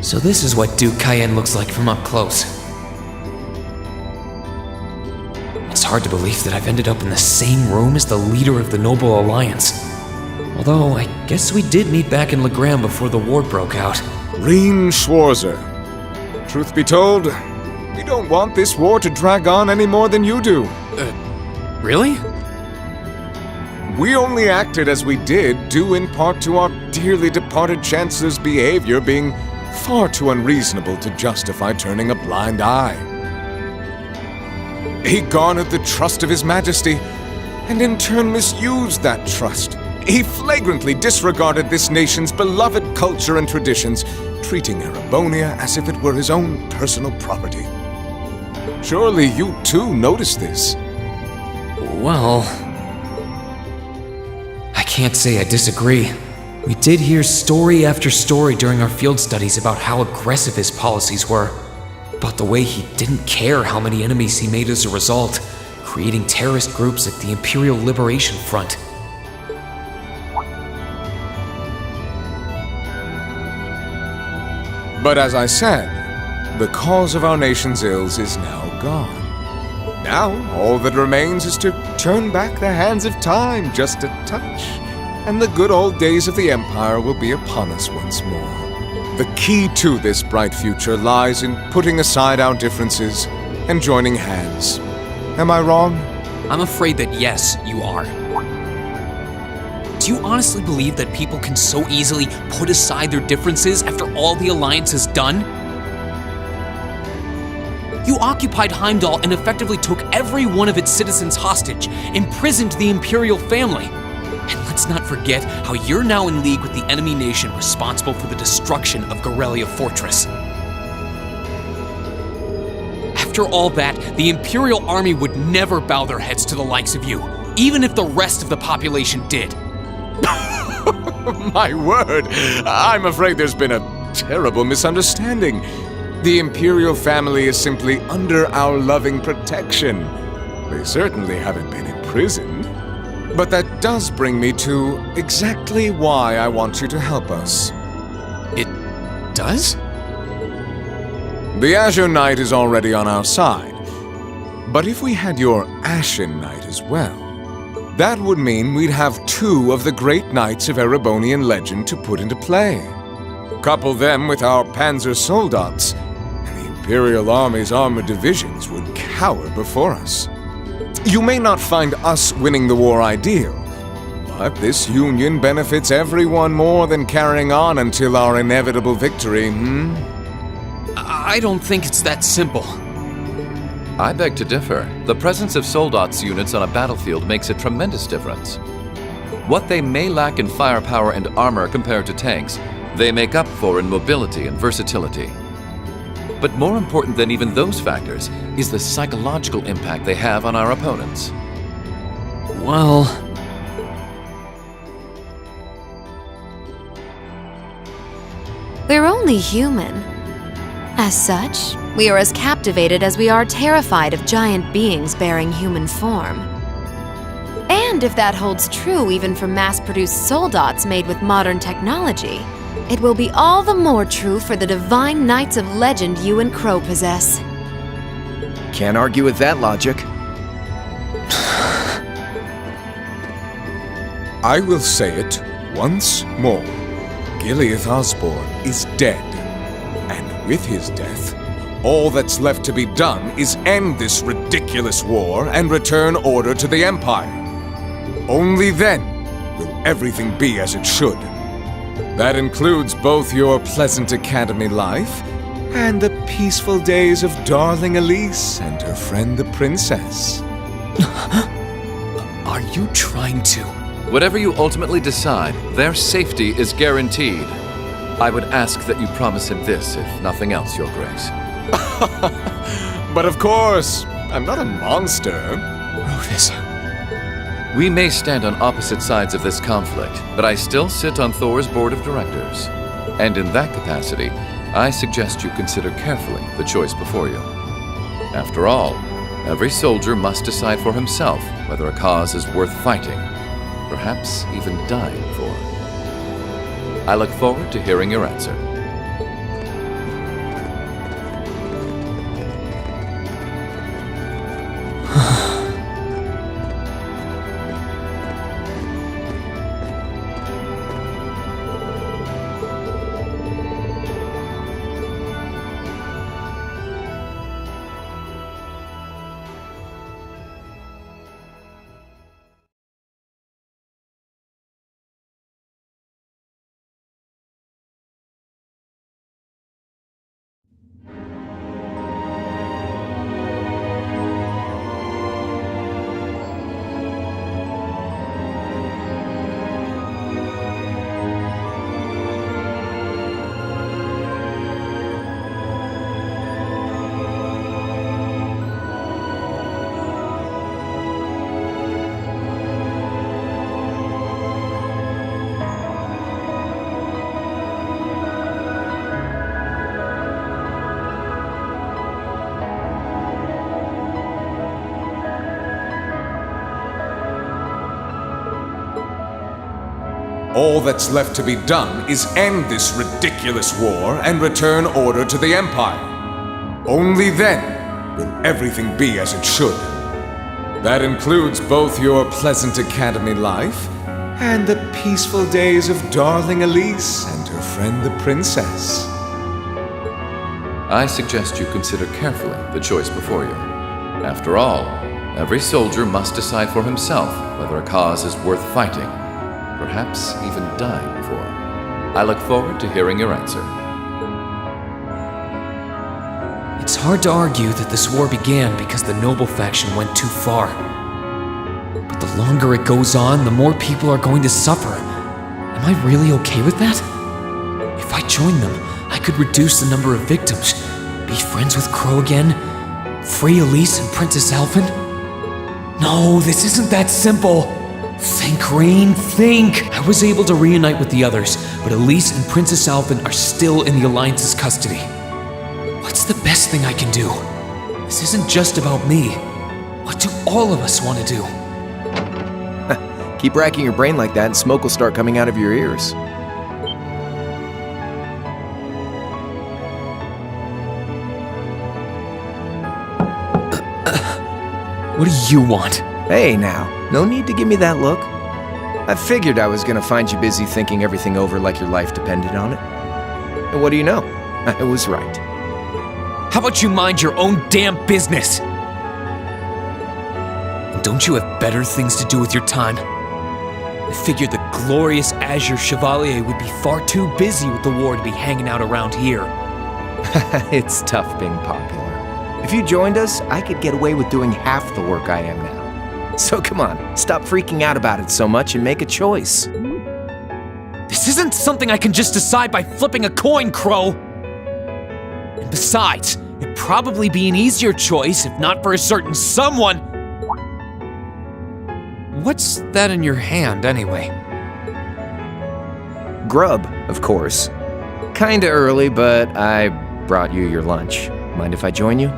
So this is what Duke Cayenne looks like from up close. It's hard to believe that I've ended up in the same room as the leader of the Noble Alliance. Although, I guess we did meet back in Legram before the war broke out. Reen Schwarzer. Truth be told, we don't want this war to drag on any more than you do. Really? We only acted as we did, due in part to our dearly departed Chancellor's behavior being far too unreasonable to justify turning a blind eye. He garnered the trust of His Majesty, and in turn misused that trust. He flagrantly disregarded this nation's beloved culture and traditions, treating Erebonia as if it were his own personal property. Surely you too noticed this. Well, I can't say I disagree. We did hear story after story during our field studies about how aggressive his policies were, about the way he didn't care how many enemies he made as a result, creating terrorist groups like the Imperial Liberation Front. But as I said, the cause of our nation's ills is now gone. Now, all that remains is to turn back the hands of time just a touch, and the good old days of the Empire will be upon us once more. The key to this bright future lies in putting aside our differences and joining hands. Am I wrong? I'm afraid that yes, you are. Do you honestly believe that people can so easily put aside their differences after all the Alliance has done? You occupied Heimdall and effectively took every one of its citizens hostage, imprisoned the Imperial family. And let's not forget how you're now in league with the enemy nation responsible for the destruction of Gorelia Fortress. After all that, the Imperial army would never bow their heads to the likes of you, even if the rest of the population did. My word, I'm afraid there's been a terrible misunderstanding. The Imperial family is simply under our loving protection. They certainly haven't been imprisoned. But that does bring me to exactly why I want you to help us. It does? The Azure Knight is already on our side. But if we had your Ashen Knight as well, that would mean we'd have two of the great knights of Erebonian legend to put into play. Couple them with our Panzer Soldats, and the Imperial Army's armored divisions would cower before us. You may not find us winning the war ideal, but this union benefits everyone more than carrying on until our inevitable victory, I don't think it's that simple. I beg to differ. The presence of Soldats units on a battlefield makes a tremendous difference. What they may lack in firepower and armor compared to tanks, they make up for in mobility and versatility. But more important than even those factors is the psychological impact they have on our opponents. Well... We're only human. As such, we are as captivated as we are terrified of giant beings bearing human form. And if that holds true even for mass-produced Soldats made with modern technology, it will be all the more true for the divine knights of legend you and Crow possess. Can't argue with that logic. I will say it once more. Gileath Osborne is dead. And with his death, all that's left to be done is end this ridiculous war and return order to the Empire. Only then will everything be as it should. That includes both your pleasant academy life and the peaceful days of darling Elise and her friend the princess. Are you trying to... Whatever you ultimately decide, their safety is guaranteed. I would ask that you promise him this, if nothing else, Your Grace. But of course, I'm not a monster. Rufus... We may stand on opposite sides of this conflict, but I still sit on Thor's board of directors. And in that capacity, I suggest you consider carefully the choice before you. After all, every soldier must decide for himself whether a cause is worth fighting, perhaps even dying for. I look forward to hearing your answer. All that's left to be done is end this ridiculous war and return order to the Empire. Only then will everything be as it should. That includes both your pleasant academy life and the peaceful days of darling Elise and her friend the princess. I suggest you consider carefully the choice before you. After all, every soldier must decide for himself whether a cause is worth fighting, perhaps even dying for. I look forward to hearing your answer. It's hard to argue that this war began because the noble faction went too far. But the longer it goes on, the more people are going to suffer. Am I really okay with that? If I join them, I could reduce the number of victims, be friends with Crow again, free Elise and Princess Alphen. No, this isn't that simple. Think, Rain, think! I was able to reunite with the others, but Elise and Princess Alphen are still in the Alliance's custody. What's the best thing I can do? This isn't just about me. What do all of us want to do? Keep racking your brain like that and smoke will start coming out of your ears. What do you want? Hey now, no need to give me that look. I figured I was gonna find you busy thinking everything over like your life depended on it. And what do you know? I was right. How about you mind your own damn business? And don't you have better things to do with your time? I figured the glorious Azure Chevalier would be far too busy with the war to be hanging out around here. It's tough being popular. If you joined us, I could get away with doing half the work I am now. So come on, stop freaking out about it so much and make a choice. This isn't something I can just decide by flipping a coin, Crow. And besides, it'd probably be an easier choice if not for a certain someone. What's that in your hand, anyway? Grub, of course. Kinda early, but I brought you your lunch. Mind if I join you?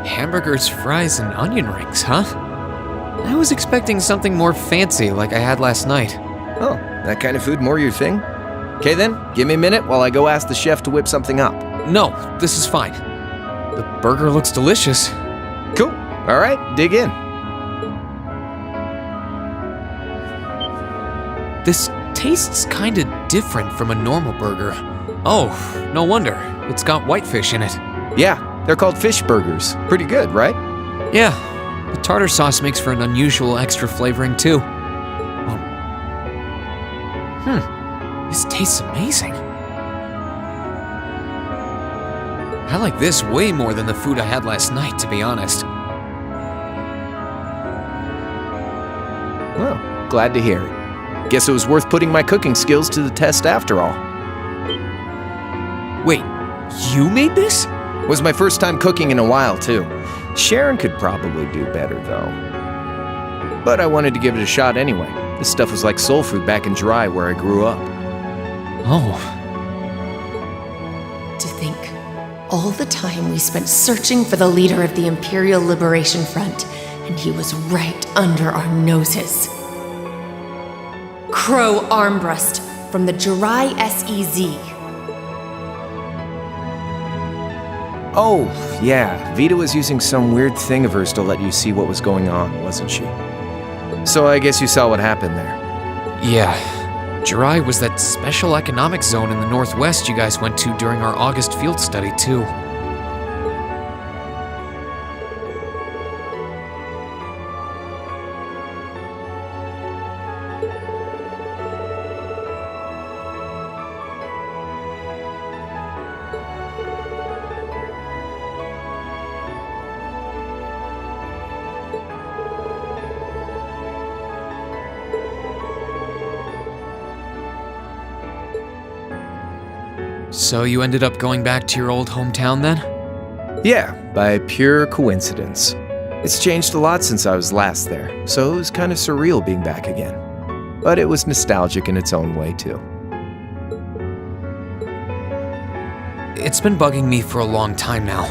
Hamburgers, fries, and onion rings, huh? I was expecting something more fancy like I had last night. Oh, that kind of food more your thing? Okay then, give me a minute while I go ask the chef to whip something up. No, this is fine. The burger looks delicious. Cool. All right, dig in. This tastes kinda different from a normal burger. Oh, no wonder. It's got whitefish in it. Yeah, they're called fish burgers. Pretty good, right? Yeah, the tartar sauce makes for an unusual extra flavoring too. This tastes amazing. I like this way more than the food I had last night, to be honest. Well, glad to hear it. Guess it was worth putting my cooking skills to the test after all. Wait, you made this? Was my first time cooking in a while, too. Sharon could probably do better, though. But I wanted to give it a shot anyway. This stuff was like soul food back in Dry, where I grew up. Oh. To think, all the time we spent searching for the leader of the Imperial Liberation Front, and he was right under our noses. Crow Armbrust from the Jirai SEZ. Oh, yeah, Vita was using some weird thing of hers to let you see what was going on, wasn't she? So I guess you saw what happened there. Yeah. Jirai was that special economic zone in the Northwest you guys went to during our August field study, too. So you ended up going back to your old hometown then? Yeah, by pure coincidence. It's changed a lot since I was last there, so it was kind of surreal being back again. But it was nostalgic in its own way, too. It's been bugging me for a long time now.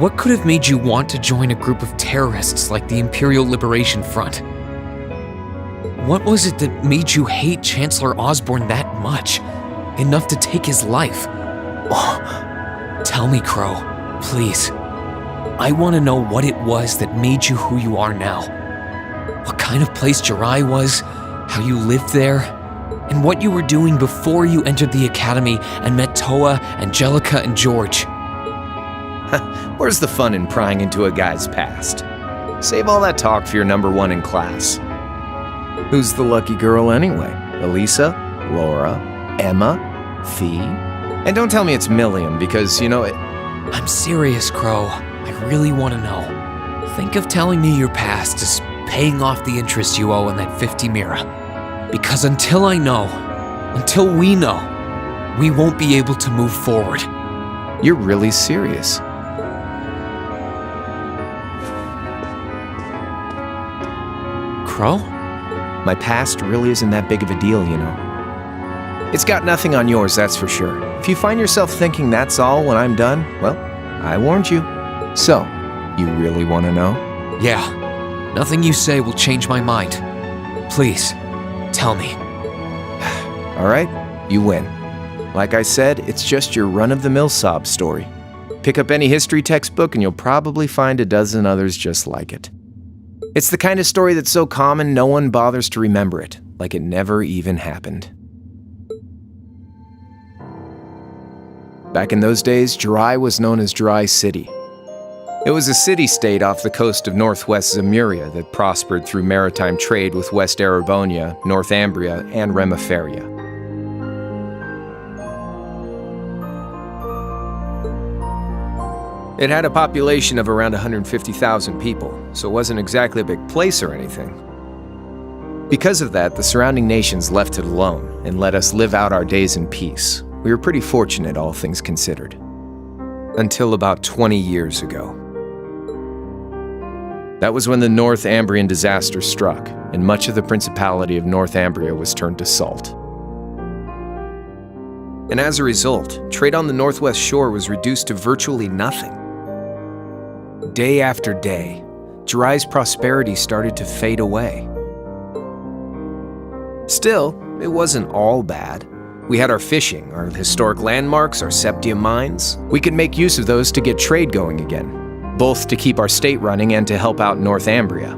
What could have made you want to join a group of terrorists like the Imperial Liberation Front? What was it that made you hate Chancellor Osborne that much? Enough to take his life? Tell me, Crow, please. I want to know what it was that made you who you are now. What kind of place Jirai was, how you lived there, and what you were doing before you entered the academy and met Toa, Angelica, and George. Where's the fun in prying into a guy's past? Save all that talk for your number one in class. Who's the lucky girl anyway? Elisa? Laura? Emma? Fee? And don't tell me it's Milliam, because, I'm serious, Crow. I really want to know. Think of telling me your past as paying off the interest you owe on that 50 Mira. Because until I know, until we know, we won't be able to move forward. You're really serious. Crow? My past really isn't that big of a deal, It's got nothing on yours, that's for sure. If you find yourself thinking that's all when I'm done, well, I warned you. So, you really want to know? Yeah. Nothing you say will change my mind. Please, tell me. All right, you win. Like I said, it's just your run-of-the-mill sob story. Pick up any history textbook and you'll probably find a dozen others just like it. It's the kind of story that's so common no one bothers to remember it, like it never even happened. Back in those days, Jirai was known as Jirai City. It was a city-state off the coast of northwest Zemuria that prospered through maritime trade with West Erebonia, Northumbria, and Remiferia. It had a population of around 150,000 people, so it wasn't exactly a big place or anything. Because of that, the surrounding nations left it alone and let us live out our days in peace. We were pretty fortunate, all things considered. Until about 20 years ago. That was when the Northumbrian disaster struck, and much of the Principality of Northumbria was turned to salt. And as a result, trade on the northwest shore was reduced to virtually nothing. Day after day, Jirai's prosperity started to fade away. Still, it wasn't all bad. We had our fishing, our historic landmarks, our septium mines. We could make use of those to get trade going again, both to keep our state running and to help out Northumbria.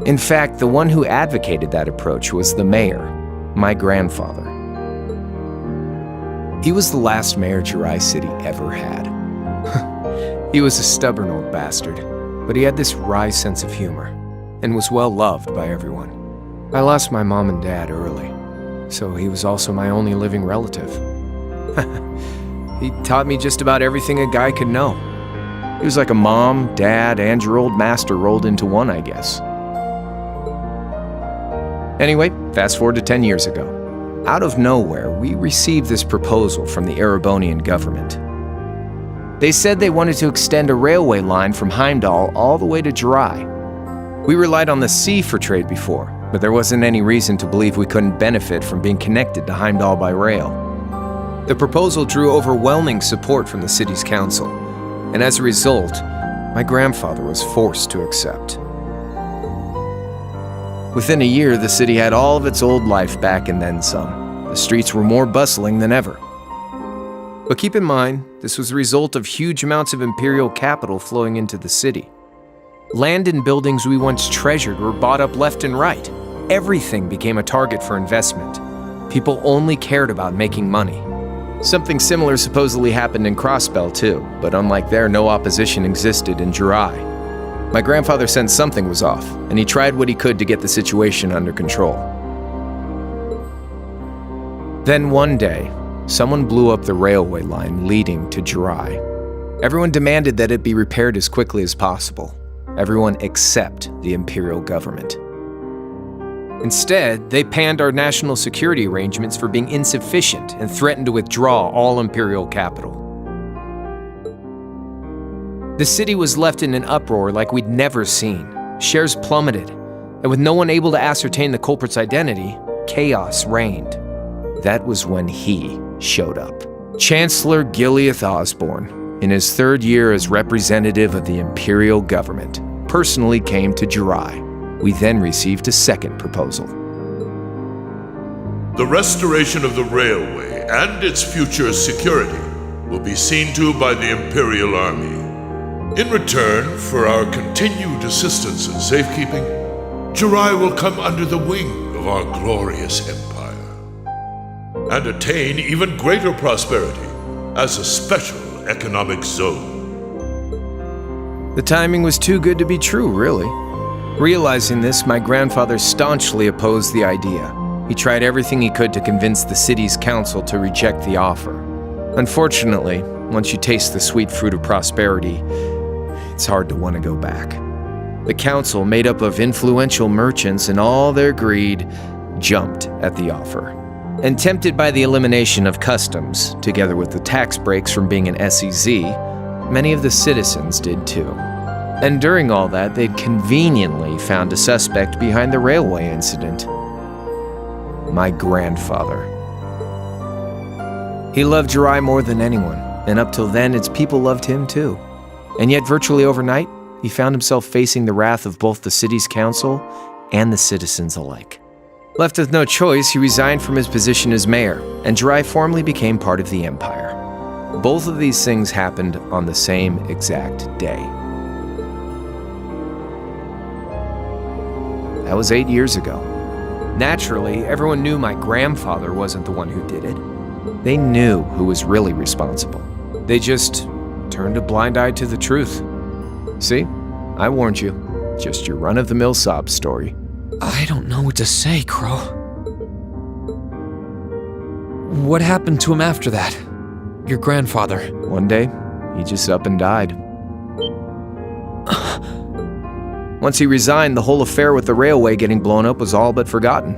In fact, the one who advocated that approach was the mayor, my grandfather. He was the last mayor Jirai City ever had. He was a stubborn old bastard, but he had this wry sense of humor, and was well loved by everyone. I lost my mom and dad early, so he was also my only living relative. He taught me just about everything a guy could know. He was like a mom, dad, and your old master rolled into one, I guess. Anyway, fast forward to 10 years ago. Out of nowhere, we received this proposal from the Erebonian government. They said they wanted to extend a railway line from Heimdall all the way to Jirai. We relied on the sea for trade before, but there wasn't any reason to believe we couldn't benefit from being connected to Heimdall by rail. The proposal drew overwhelming support from the city's council, and as a result, my grandfather was forced to accept. Within a year, the city had all of its old life back and then some. The streets were more bustling than ever. But keep in mind, this was the result of huge amounts of imperial capital flowing into the city. Land and buildings we once treasured were bought up left and right. Everything became a target for investment. People only cared about making money. Something similar supposedly happened in Crossbell too, but unlike there, no opposition existed in Jirai. My grandfather sensed something was off, and he tried what he could to get the situation under control. Then one day, someone blew up the railway line leading to Jirai. Everyone demanded that it be repaired as quickly as possible. Everyone except the imperial government. Instead, they panned our national security arrangements for being insufficient and threatened to withdraw all imperial capital. The city was left in an uproar like we'd never seen. Shares plummeted, and with no one able to ascertain the culprit's identity, chaos reigned. That was when he showed up. Chancellor Gileath Osborne. in his third year as representative of the imperial government, personally came to Jirai. We then received a second proposal. The restoration of the railway and its future security will be seen to by the Imperial Army. In return for our continued assistance in safekeeping, Jirai will come under the wing of our glorious empire and attain even greater prosperity as a special economic zone. The timing was too good to be true, really. Realizing this, my grandfather staunchly opposed the idea. He tried everything he could to convince the city's council to reject the offer. Unfortunately, once you taste the sweet fruit of prosperity, it's hard to want to go back. The council, made up of influential merchants and all their greed, jumped at the offer. And tempted by the elimination of customs, together with the tax breaks from being an SEZ, many of the citizens did too. And during all that, they'd conveniently found a suspect behind the railway incident. My grandfather. He loved Jirai more than anyone, and up till then, its people loved him too. And yet, virtually overnight, he found himself facing the wrath of both the city's council and the citizens alike. Left with no choice, he resigned from his position as mayor, and Jirai formally became part of the empire. Both of these things happened on the same exact day. That was 8 years ago. Naturally, everyone knew my grandfather wasn't the one who did it. They knew who was really responsible. They just turned a blind eye to the truth. See? I warned you. Just your run-of-the-mill sob story. I don't know what to say, Crow. What happened to him after that? Your grandfather. One day, he just up and died. Once he resigned, the whole affair with the railway getting blown up was all but forgotten.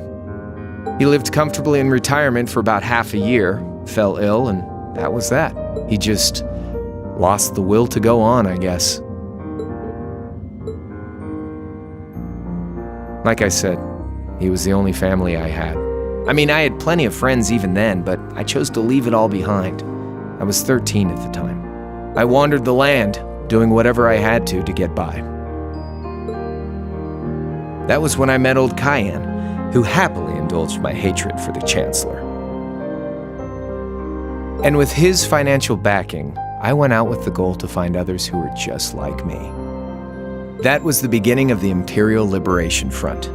He lived comfortably in retirement for about half a year, fell ill, and that was that. He just lost the will to go on, I guess. Like I said, he was the only family I had. I mean, I had plenty of friends even then, but I chose to leave it all behind. I was 13 at the time. I wandered the land, doing whatever I had to get by. That was when I met old Cayenne, who happily indulged my hatred for the Chancellor. And with his financial backing, I went out with the goal to find others who were just like me. That was the beginning of the Imperial Liberation Front.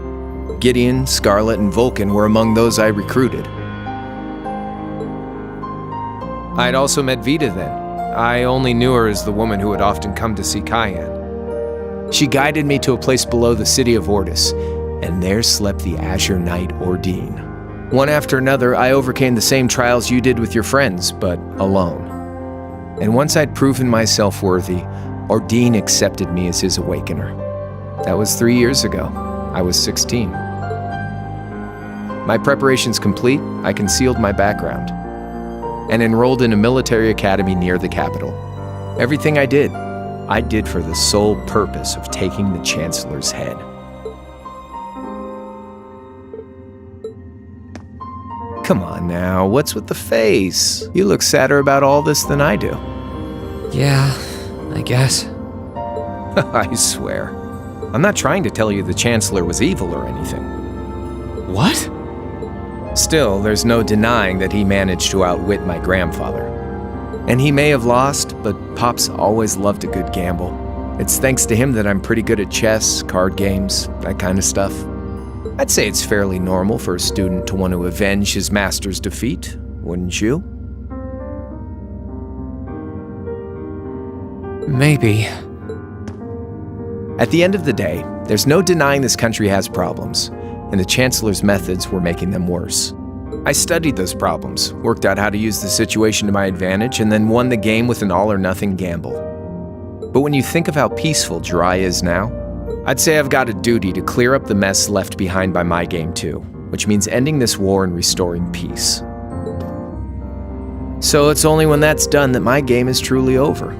Gideon, Scarlet, and Vulcan were among those I recruited. I'd also met Vita then. I only knew her as the woman who would often come to see Cayenne. She guided me to a place below the city of Ortis, and there slept the Azure Knight Ordine. One after another, I overcame the same trials you did with your friends, but alone. And once I'd proven myself worthy, Ordine accepted me as his awakener. That was 3 years ago. I was 16. My preparations complete, I concealed my background and enrolled in a military academy near the capital. Everything I did for the sole purpose of taking the Chancellor's head. Come on now, what's with the face? You look sadder about all this than I do. Yeah, I guess. I swear. I'm not trying to tell you the Chancellor was evil or anything. What? Still, there's no denying that he managed to outwit my grandfather. And he may have lost, but Pop's always loved a good gamble. It's thanks to him that I'm pretty good at chess, card games, that kind of stuff. I'd say it's fairly normal for a student to want to avenge his master's defeat, wouldn't you? Maybe. At the end of the day, there's no denying this country has problems, and the Chancellor's methods were making them worse. I studied those problems, worked out how to use the situation to my advantage, and then won the game with an all-or-nothing gamble. But when you think of how peaceful Jirai is now, I'd say I've got a duty to clear up the mess left behind by my game too, which means ending this war and restoring peace. So it's only when that's done that my game is truly over.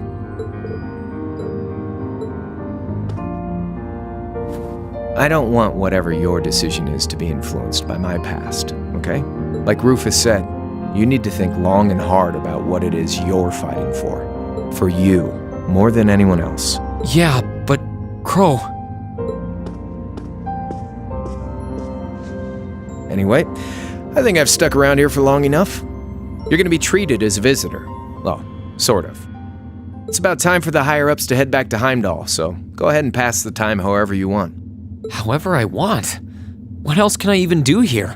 I don't want whatever your decision is to be influenced by my past, okay? Like Rufus said, you need to think long and hard about what it is you're fighting for. For you, more than anyone else. Yeah, but Crow, Anyway, I think I've stuck around here for long enough. You're gonna be treated as a visitor. Well, sort of. It's about time for the higher-ups to head back to Heimdall, so go ahead and pass the time however you want. however I want. What else can I even do here?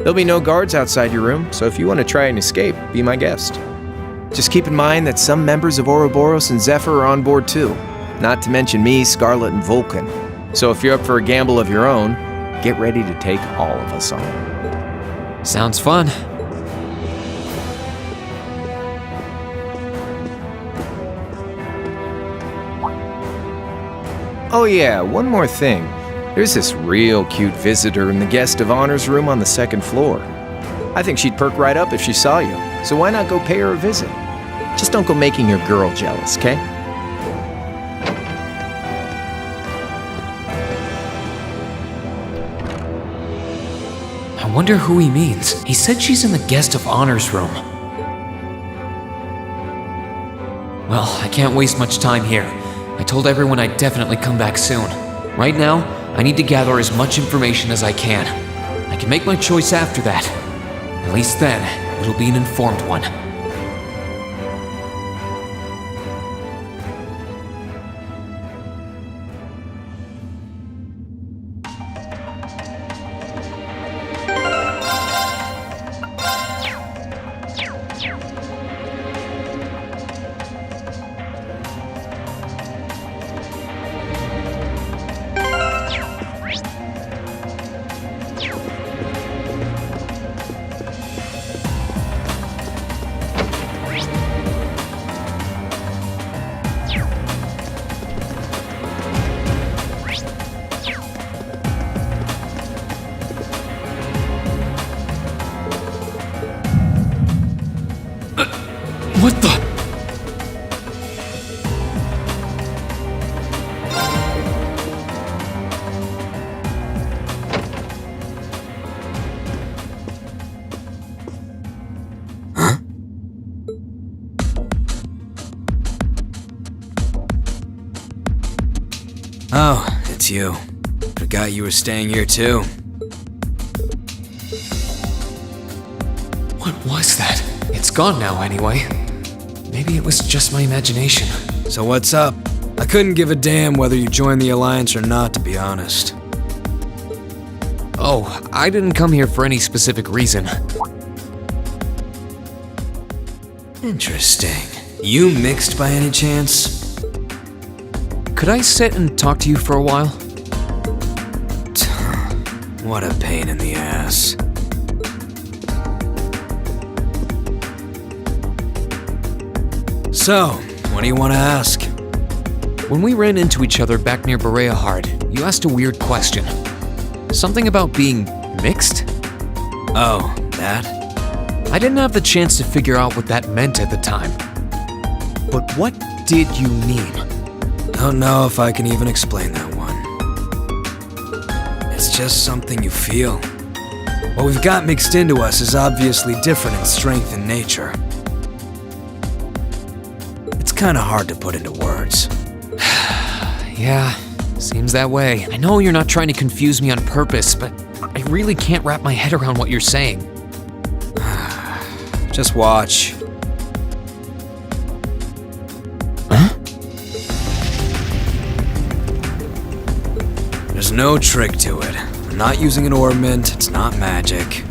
There'll be no guards outside your room, so if you want to try and escape, be my guest. Just keep in mind that some members of Ouroboros and Zephyr are on board too, not to mention me, Scarlet, and Vulcan. So if you're up for a gamble of your own, get ready to take all of us on. Sounds fun. Oh yeah, one more thing. There's this real cute visitor in the guest of honors room on the second floor. I think she'd perk right up if she saw you, so why not go pay her a visit? Just don't go making your girl jealous, okay? I wonder who he means. He said she's in the guest of honors room. Well, I can't waste much time here. I told everyone I'd definitely come back soon. Right now, I need to gather as much information as I can. I can make my choice after that. At least then, it'll be an informed one. What the? Huh? Oh, it's you. Forgot you were staying here too. What was that? It's gone now anyway. Maybe it was just my imagination. So what's up? I couldn't give a damn whether you joined the Alliance or not, to be honest. Oh, I didn't come here for any specific reason. Interesting. You mixed by any chance? Could I sit and talk to you for a while? What a pain in the ass. So, what do you want to ask? When we ran into each other back near Bereahard, you asked a weird question. Something about being mixed? Oh, that? I didn't have the chance to figure out what that meant at the time. But what did you mean? Don't know if I can even explain that one. It's just something you feel. What we've got mixed into us is obviously different in strength and nature. It's kind of hard to put into words. Yeah, seems that way. I know you're not trying to confuse me on purpose, but I really can't wrap my head around what you're saying. Just watch. Huh? There's no trick to it. I'm not using an ornament, it's not magic.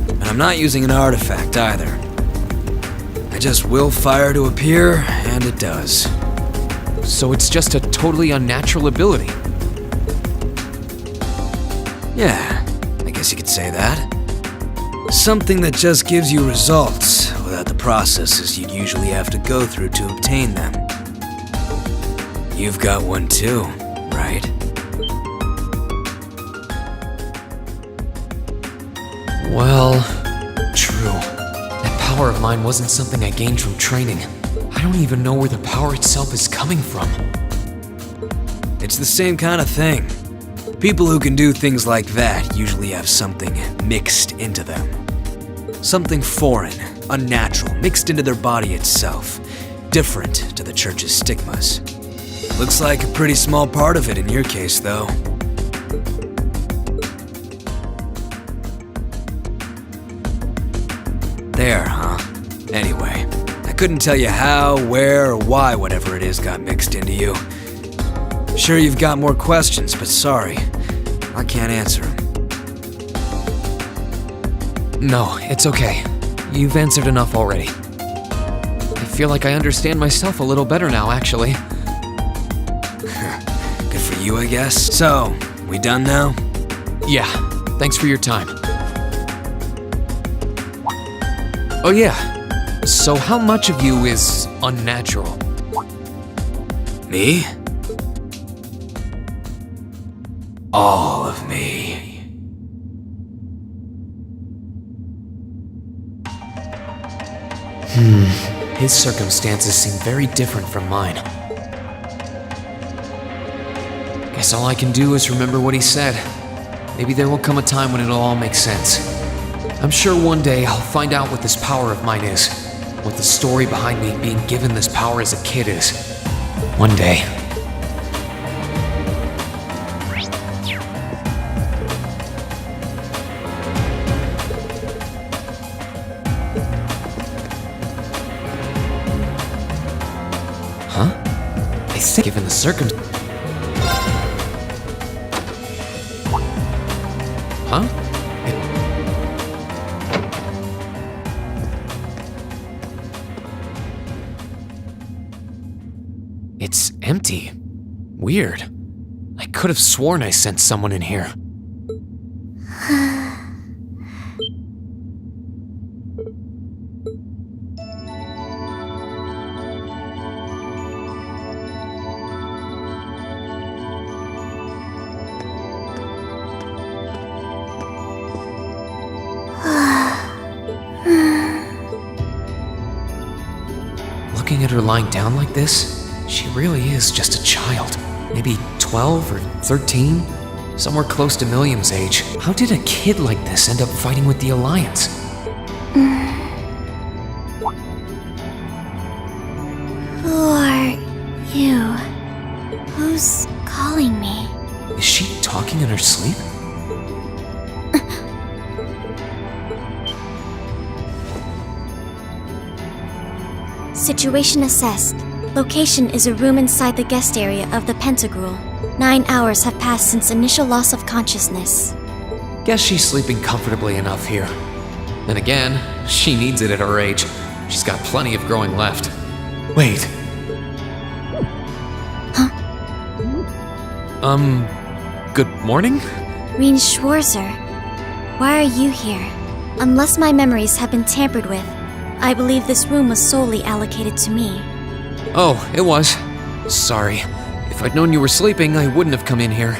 And I'm not using an artifact either. I just will fire to appear, and it does. So it's just a totally unnatural ability. Yeah, I guess you could say that. Something that just gives you results without the processes you'd usually have to go through to obtain them. You've got one too, right? Well, true. That power of mine wasn't something I gained from training. I don't even know where the power itself is coming from. It's the same kind of thing. People who can do things like that usually have something mixed into them. Something foreign, unnatural, mixed into their body itself. Different to the church's stigmas. Looks like a pretty small part of it in your case, though. There, huh? Anyway, I couldn't tell you how, where, or why whatever it is got mixed into you. Sure you've got more questions, but sorry, I can't answer them. No, it's okay. You've answered enough already. I feel like I understand myself a little better now, actually. Good for you, I guess. So, we done now? Yeah, thanks for your time. Oh yeah, so how much of you is unnatural? Me? All of me. His circumstances seem very different from mine. Guess all I can do is remember what he said. Maybe there will come a time when it'll all make sense. I'm sure one day I'll find out what this power of mine is. What the story behind me being given this power as a kid is. One day. Huh? I think given the Huh? It's empty. Weird. I could have sworn I sent someone in here. Looking at her lying down like this, she really is just a child. Maybe 12 or 13? Somewhere close to Milliam's age. How did a kid like this end up fighting with the Alliance? Who are you? Who's calling me? Is she talking in her sleep? Situation assessed. Location is a room inside the guest area of the Pentagram. 9 hours have passed since initial loss of consciousness. Guess she's sleeping comfortably enough here. Then again, she needs it at her age. She's got plenty of growing left. Wait. Huh? Good morning? Reen Schwarzer, why are you here? Unless my memories have been tampered with, I believe this room was solely allocated to me. Oh, it was. Sorry. If I'd known you were sleeping, I wouldn't have come in here.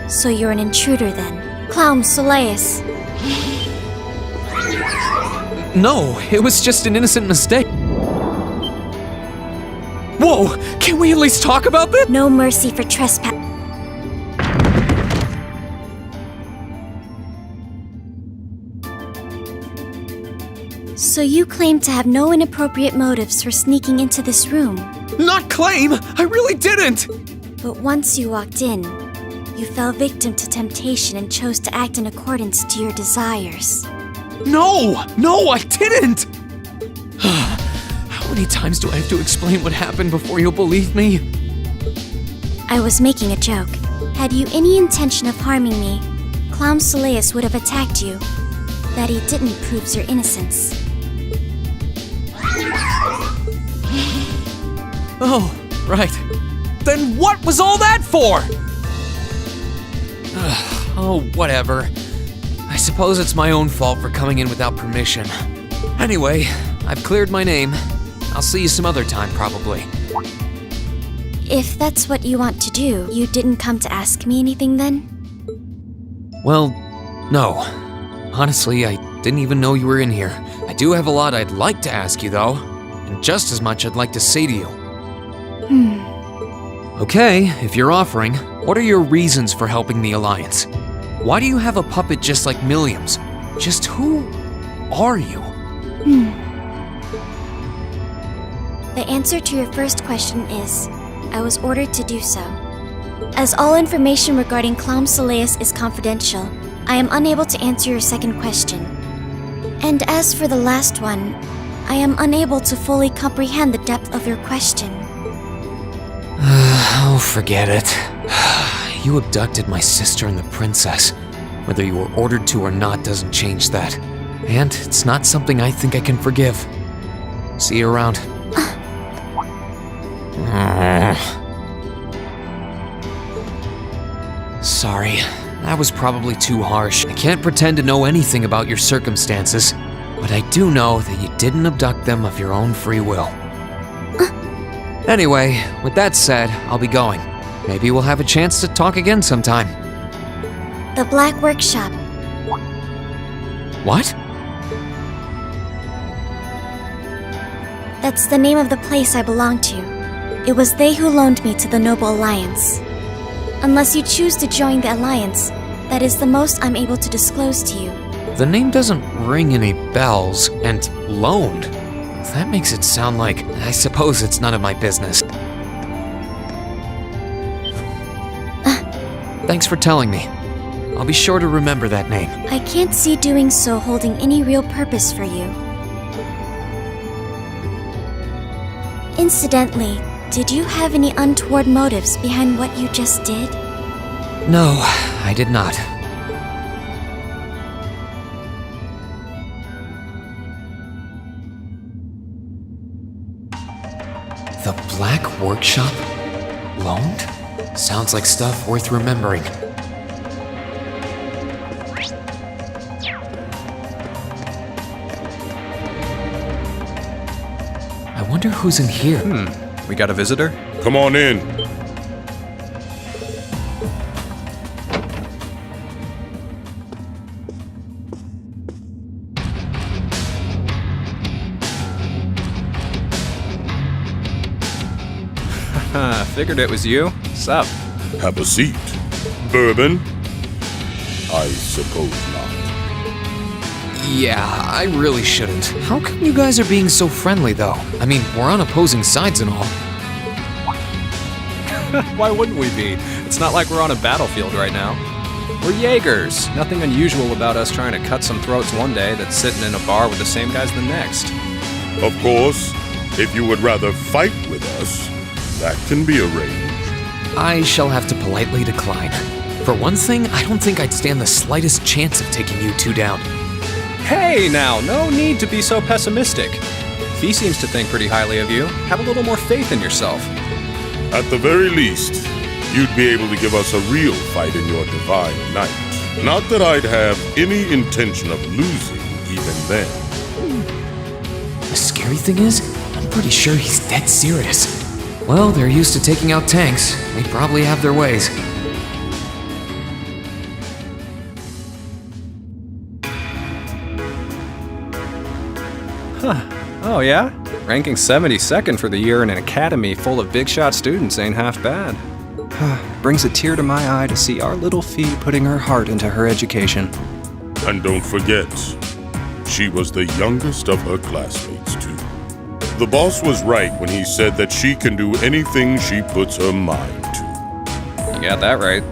So you're an intruder then? Clown Soleus. No, it was just an innocent mistake. Whoa! Can we at least talk about this? No mercy for trespass. So you claim to have no inappropriate motives for sneaking into this room. Not claim! I really didn't! But once you walked in, you fell victim to temptation and chose to act in accordance to your desires. No! No, I didn't! How many times do I have to explain what happened before you'll believe me? I was making a joke. Had you any intention of harming me, Clown Soleus would have attacked you. That he didn't proves your innocence. Oh, right. Then what was all that for? Oh, whatever. I suppose it's my own fault for coming in without permission. Anyway, I've cleared my name. I'll see you some other time, probably. If that's what you want to do, you didn't come to ask me anything then? Well, no. Honestly, I didn't even know you were in here. I do have a lot I'd like to ask you, though. And just as much I'd like to say to you. Okay, if you're offering, what are your reasons for helping the Alliance? Why do you have a puppet just like Milliam's? Just who are you? The answer to your first question is, I was ordered to do so. As all information regarding Clam Soleus is confidential, I am unable to answer your second question. And as for the last one, I am unable to fully comprehend the depth of your question. Oh, forget it. You abducted my sister and the princess. Whether you were ordered to or not doesn't change that. And it's not something I think I can forgive. See you around. Sorry, that was probably too harsh. I can't pretend to know anything about your circumstances, but I do know that you didn't abduct them of your own free will. Anyway, with that said, I'll be going. Maybe we'll have a chance to talk again sometime. The Black Workshop. What? That's the name of the place I belong to. It was they who loaned me to the Noble Alliance. Unless you choose to join the Alliance, that is the most I'm able to disclose to you. The name doesn't ring any bells, and loaned. That makes it sound like, I suppose it's none of my business. Thanks for telling me. I'll be sure to remember that name. I can't see doing so holding any real purpose for you. Incidentally, did you have any untoward motives behind what you just did? No, I did not. The Black Workshop? Loaned? Sounds like stuff worth remembering. I wonder who's in here. We got a visitor? Come on in. Figured it was you. Sup? Have a seat. Bourbon? I suppose not. Yeah, I really shouldn't. How come you guys are being so friendly, though? I mean, we're on opposing sides and all. Why wouldn't we be? It's not like we're on a battlefield right now. We're Jaegers. Nothing unusual about us trying to cut some throats one day that's sitting in a bar with the same guys the next. Of course, if you would rather fight with us, that can be arranged. I shall have to politely decline. For one thing, I don't think I'd stand the slightest chance of taking you two down. Hey now, no need to be so pessimistic. He seems to think pretty highly of you. Have a little more faith in yourself. At the very least, you'd be able to give us a real fight in your divine night. Not that I'd have any intention of losing even then. The scary thing is, I'm pretty sure he's dead serious. Well, they're used to taking out tanks. They probably have their ways. Oh yeah? Ranking 72nd for the year in an academy full of big shot students ain't half bad. Brings a tear to my eye to see our little Fee putting her heart into her education. And don't forget, she was the youngest of her classmates, too. The boss was right when he said that she can do anything she puts her mind to. You got that right.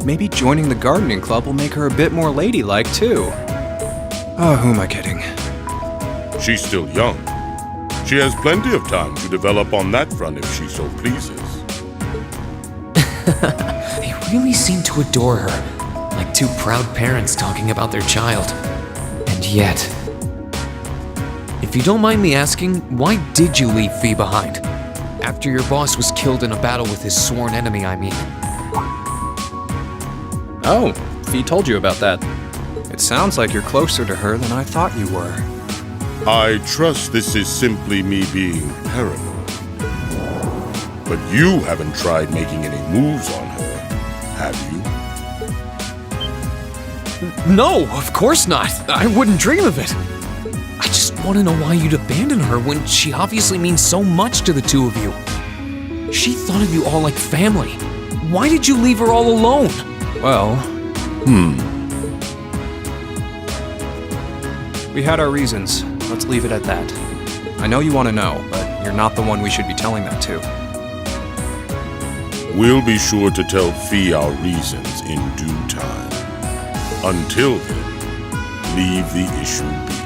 Maybe joining the gardening club will make her a bit more ladylike, too. Oh, who am I kidding? She's still young. She has plenty of time to develop on that front if she so pleases. They really seem to adore her, like two proud parents talking about their child. And yet... If you don't mind me asking, why did you leave Fee behind? After your boss was killed in a battle with his sworn enemy, I mean. Oh, Fee told you about that. It sounds like you're closer to her than I thought you were. I trust this is simply me being paranoid. But you haven't tried making any moves on her, have you? No, of course not. I wouldn't dream of it. I just want to know why you'd abandon her when she obviously means so much to the two of you. She thought of you all like family. Why did you leave her all alone? Well, we had our reasons. Let's leave it at that. I know you want to know, but you're not the one we should be telling that to. We'll be sure to tell Fee our reasons in due time. Until then, leave the issue be.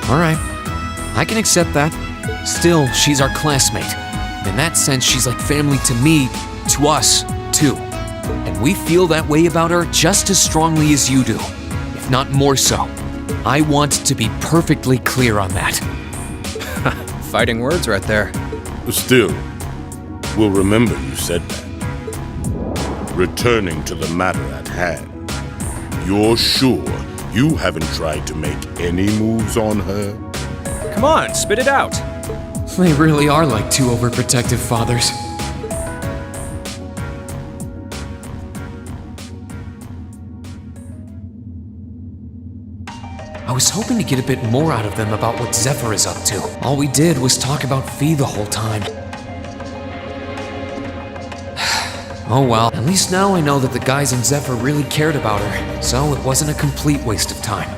All right, I can accept that. Still, she's our classmate. In that sense, she's like family to me, to us, too. And we feel that way about her just as strongly as you do, if not more so. I want to be perfectly clear on that. Fighting words right there. Still, we'll remember you said that. Returning to the matter at hand, you're sure you haven't tried to make any moves on her? Come on, spit it out. They really are like two overprotective fathers. I was hoping to get a bit more out of them about what Zephyr is up to. All we did was talk about Fee the whole time. Oh well, at least now I know that the guys in Zephyr really cared about her, so it wasn't a complete waste of time.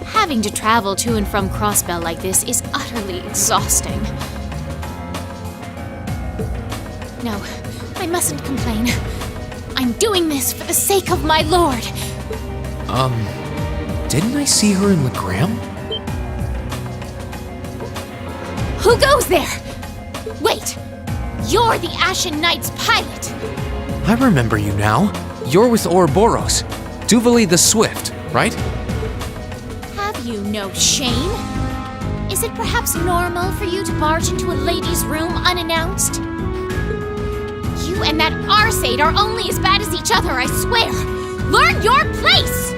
Having to travel to and from Crossbell like this is utterly exhausting. No, I mustn't complain. I'm doing this for the sake of my lord. Didn't I see her in Legram? Who goes there? Wait, you're the Ashen Knight's pilot. I remember you now. You're with Ouroboros. Duvali the Swift, right? Have you no shame? Is it perhaps normal for you to barge into a lady's room unannounced? You and that Arseid are only as bad as each other, I swear! Learn your place!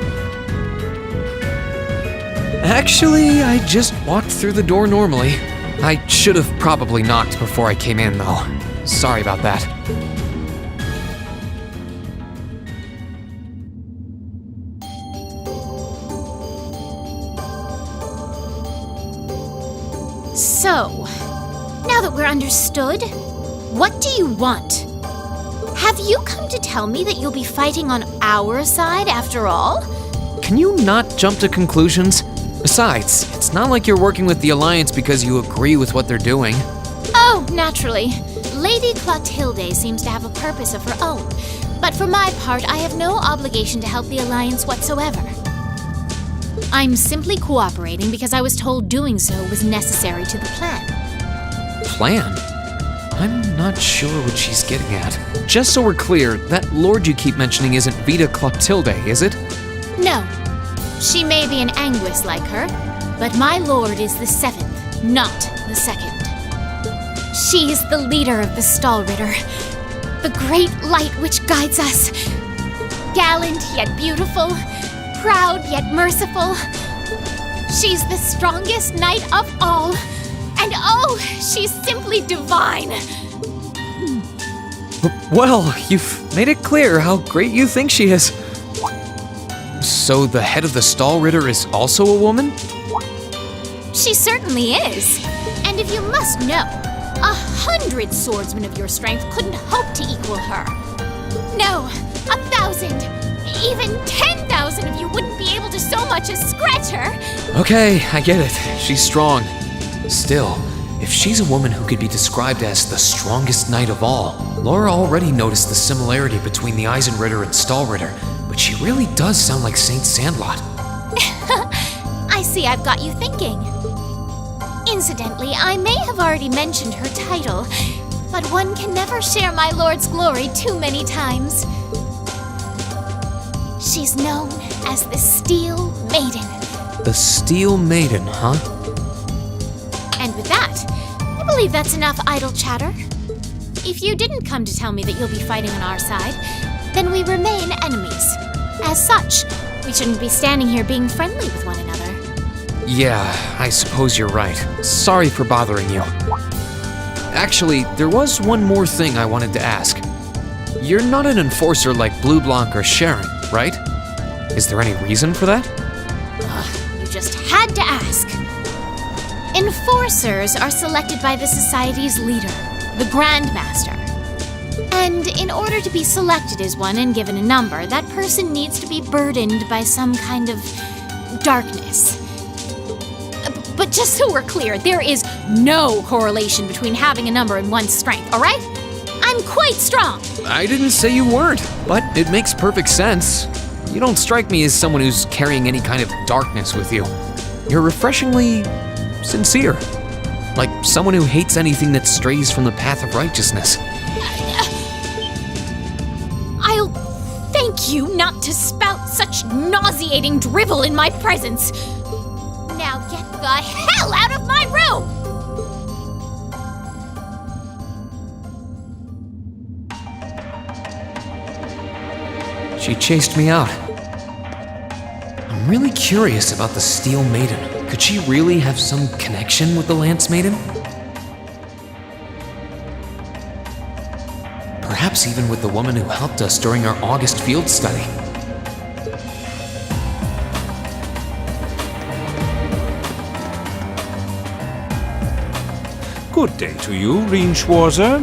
Actually, I just walked through the door normally. I should have probably knocked before I came in, though. Sorry about that. So, now that we're understood, what do you want? Have you come to tell me that you'll be fighting on our side after all? Can you not jump to conclusions? Besides, it's not like you're working with the Alliance because you agree with what they're doing. Oh, naturally. Lady Clotilde seems to have a purpose of her own, but for my part, I have no obligation to help the Alliance whatsoever. I'm simply cooperating because I was told doing so was necessary to the plan. Plan? I'm not sure what she's getting at. Just so we're clear, that lord you keep mentioning isn't Vita Clotilde, is it? No. She may be an Anguis like her, but my lord is the 7th, not the 2nd. She is the leader of the Stahlritter, the great light which guides us. Gallant yet beautiful, proud yet merciful. She's the strongest knight of all. And oh, she's simply divine. Well, you've made it clear how great you think she is. So the head of the Stahlritter is also a woman? She certainly is. And if you must know, 100 swordsmen of your strength couldn't hope to equal her. No, 1,000, even 10,000 of you wouldn't be able to so much as scratch her. Okay, I get it. She's strong. Still, if she's a woman who could be described as the strongest knight of all, Laura already noticed the similarity between the Eisenritter and Stahlritter, but she really does sound like Saint Sandlot. I see I've got you thinking. Incidentally, I may have already mentioned her title, But one can never share my lord's glory too many times. She's known as the Steel Maiden. The Steel Maiden, huh? And with that, I believe that's enough idle chatter. If you didn't come to tell me that you'll be fighting on our side, then we remain enemies. As such, we shouldn't be standing here being friendly with one another. Yeah, I suppose you're right. Sorry for bothering you. Actually, there was one more thing I wanted to ask. You're not an enforcer like Blue Blanc or Sharon, right? Is there any reason for that? You just had to ask. Enforcers are selected by the Society's leader, the Grand Master. And in order to be selected as one and given a number, that person needs to be burdened by some kind of darkness. But just so we're clear, there is no correlation between having a number and one's strength, all right? I'm quite strong. I didn't say you weren't, but it makes perfect sense. You don't strike me as someone who's carrying any kind of darkness with you. You're refreshingly sincere. Like someone who hates anything that strays from the path of righteousness. I'll thank you not to spout such nauseating drivel in my presence. Now get the hell out of my room! She chased me out. I'm really curious about the Steel Maiden. Could she really have some connection with the Lance Maiden? Perhaps even with the woman who helped us during our August field study. Good day to you, Reinschwarzer.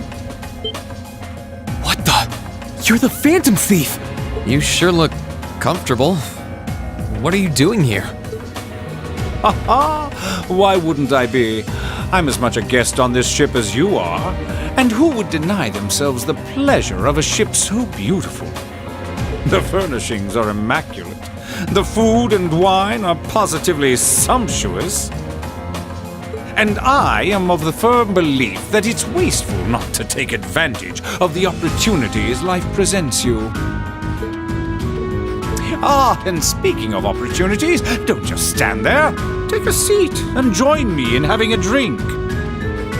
What the? You're the Phantom Thief! You sure look comfortable. What are you doing here? Ha ha! Why wouldn't I be? I'm as much a guest on this ship as you are. And who would deny themselves the pleasure of a ship so beautiful? The furnishings are immaculate. The food and wine are positively sumptuous. And I am of the firm belief that it's wasteful not to take advantage of the opportunities life presents you. Ah, and speaking of opportunities, don't just stand there. Take a seat and join me in having a drink.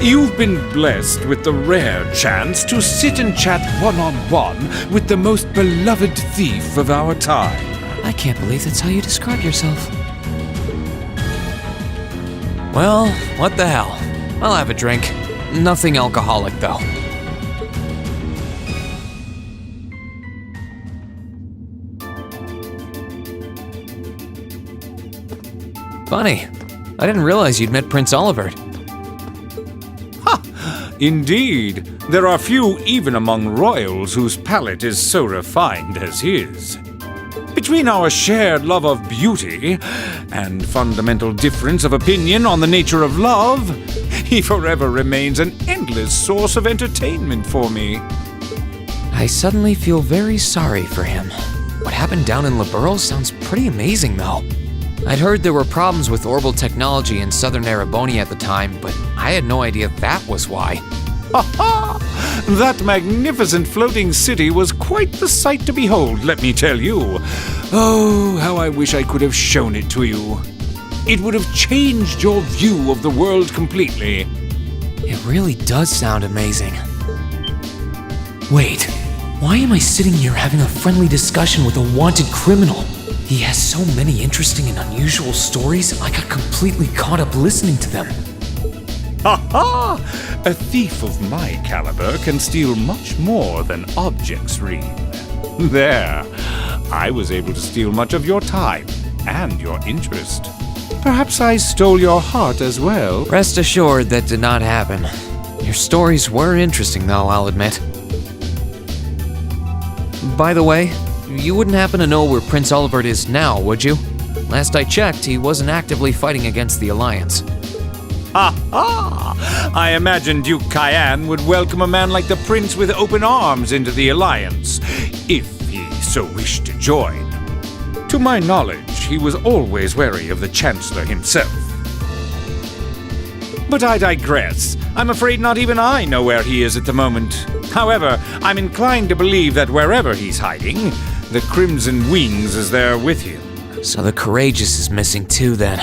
You've been blessed with the rare chance to sit and chat one-on-one with the most beloved thief of our time. I can't believe that's how you describe yourself. Well, what the hell? I'll have a drink. Nothing alcoholic, though. Funny. I didn't realize you'd met Prince Olivert. Ha! Indeed. There are few even among royals whose palate is so refined as his. Between our shared love of beauty and fundamental difference of opinion on the nature of love, he forever remains an endless source of entertainment for me. I suddenly feel very sorry for him. What happened down in Liberl sounds pretty amazing, though. I'd heard there were problems with orbital technology in southern Ereboni at the time, but I had no idea that was why. Ha ha! That magnificent floating city was quite the sight to behold, let me tell you. Oh, how I wish I could have shown it to you. It would have changed your view of the world completely. It really does sound amazing. Wait, why am I sitting here having a friendly discussion with a wanted criminal? He has so many interesting and unusual stories, I got completely caught up listening to them. Ha ha! A thief of my caliber can steal much more than objects, Reen. There, I was able to steal much of your time and your interest. Perhaps I stole your heart as well. Rest assured that did not happen. Your stories were interesting, though, I'll admit. By the way, you wouldn't happen to know where Prince Olivert is now, would you? Last I checked, he wasn't actively fighting against the Alliance. Ha ha! I imagine Duke Cayenne would welcome a man like the Prince with open arms into the Alliance, if he so wished to join. To my knowledge, he was always wary of the Chancellor himself. But I digress. I'm afraid not even I know where he is at the moment. However, I'm inclined to believe that wherever he's hiding, the Crimson Wings is there with him. So the Courageous is missing too, then.